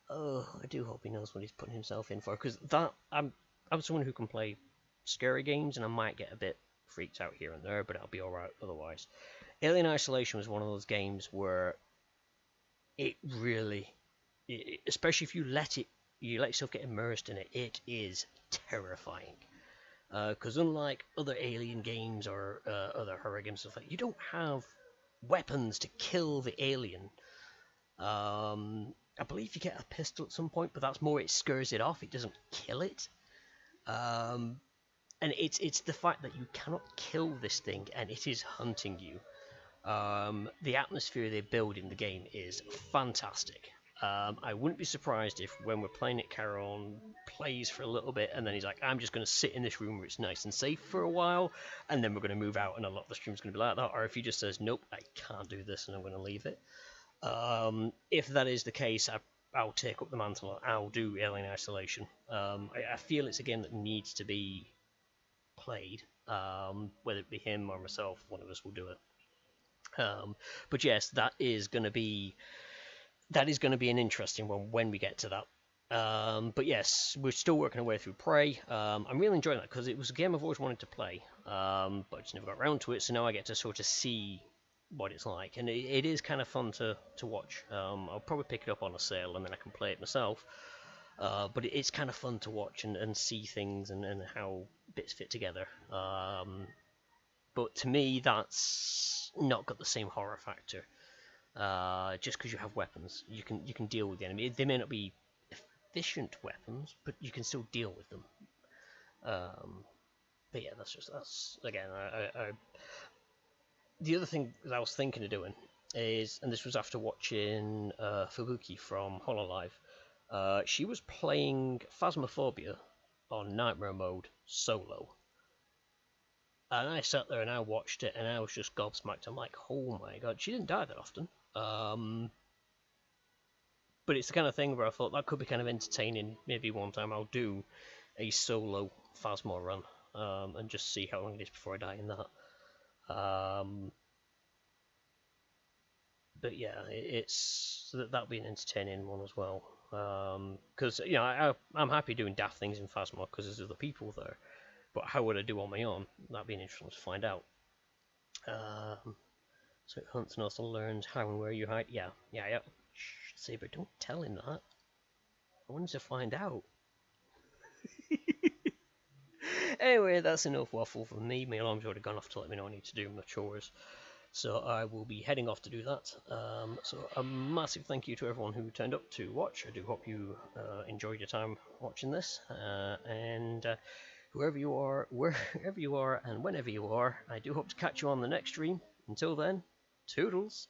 Oh, I do hope he knows what he's putting himself in for, because I'm someone who can play scary games, and I might get a bit freaked out here and there, but I'll be alright otherwise. Alien Isolation was one of those games where it really, especially if you let yourself get immersed in it, it is terrifying. Because unlike other alien games or other horror games, stuff like you don't have weapons to kill the alien. I believe you get a pistol at some point, but that's more it scares it off. It doesn't kill it. And it's the fact that you cannot kill this thing and it is hunting you. The atmosphere they build in the game is fantastic. I wouldn't be surprised if when we're playing it, Charon plays for a little bit and then he's like, I'm just going to sit in this room where it's nice and safe for a while, and then we're going to move out and a lot of the stream's going to be like that. Or if he just says, nope, I can't do this and I'm going to leave it. If that is the case, I'll take up the mantle. I'll do Alien Isolation. I feel it's a game that needs to be played. Whether it be him or myself, one of us will do it. But yes, that is going to be an interesting one when we get to that. But yes, we're still working our way through Prey. I'm really enjoying that because it was a game I've always wanted to play, but I just never got around to it. So now I get to sort of see what it's like, and it is kind of fun to watch. I'll probably pick it up on a sale and then I can play it myself. But it's kind of fun to watch and see things and how bits fit together. But to me, that's not got the same horror factor. Just because you have weapons, you can deal with the enemy. They may not be efficient weapons, but you can still deal with them. But yeah, that's again. The other thing that I was thinking of doing is, and this was after watching Fubuki from Hololive. She was playing Phasmophobia on Nightmare Mode solo. And I sat there and I watched it and I was just gobsmacked. I'm like, oh my god, she didn't die that often. But But it's the kind of thing where I thought that could be kind of entertaining. Maybe one time I'll do a solo Phasma run and just see how long it is before I die in that. But yeah, it's that'll be an entertaining one as well. Because you know I'm happy doing daft things in Phasma because there's other people there. But how would I do on my own? That'd be interesting to find out. So it hunts and also learns how and where you hide. Yeah. Shh, Saber, don't tell him that. I wanted to find out. Anyway, that's enough waffle from me. My alarm's already gone off to let me know I need to do my chores. So I will be heading off to do that. So a massive thank you to everyone who turned up to watch. I do hope you enjoyed your time watching this. And whoever you are, wherever you are, and whenever you are, I do hope to catch you on the next stream. Until then, toodles.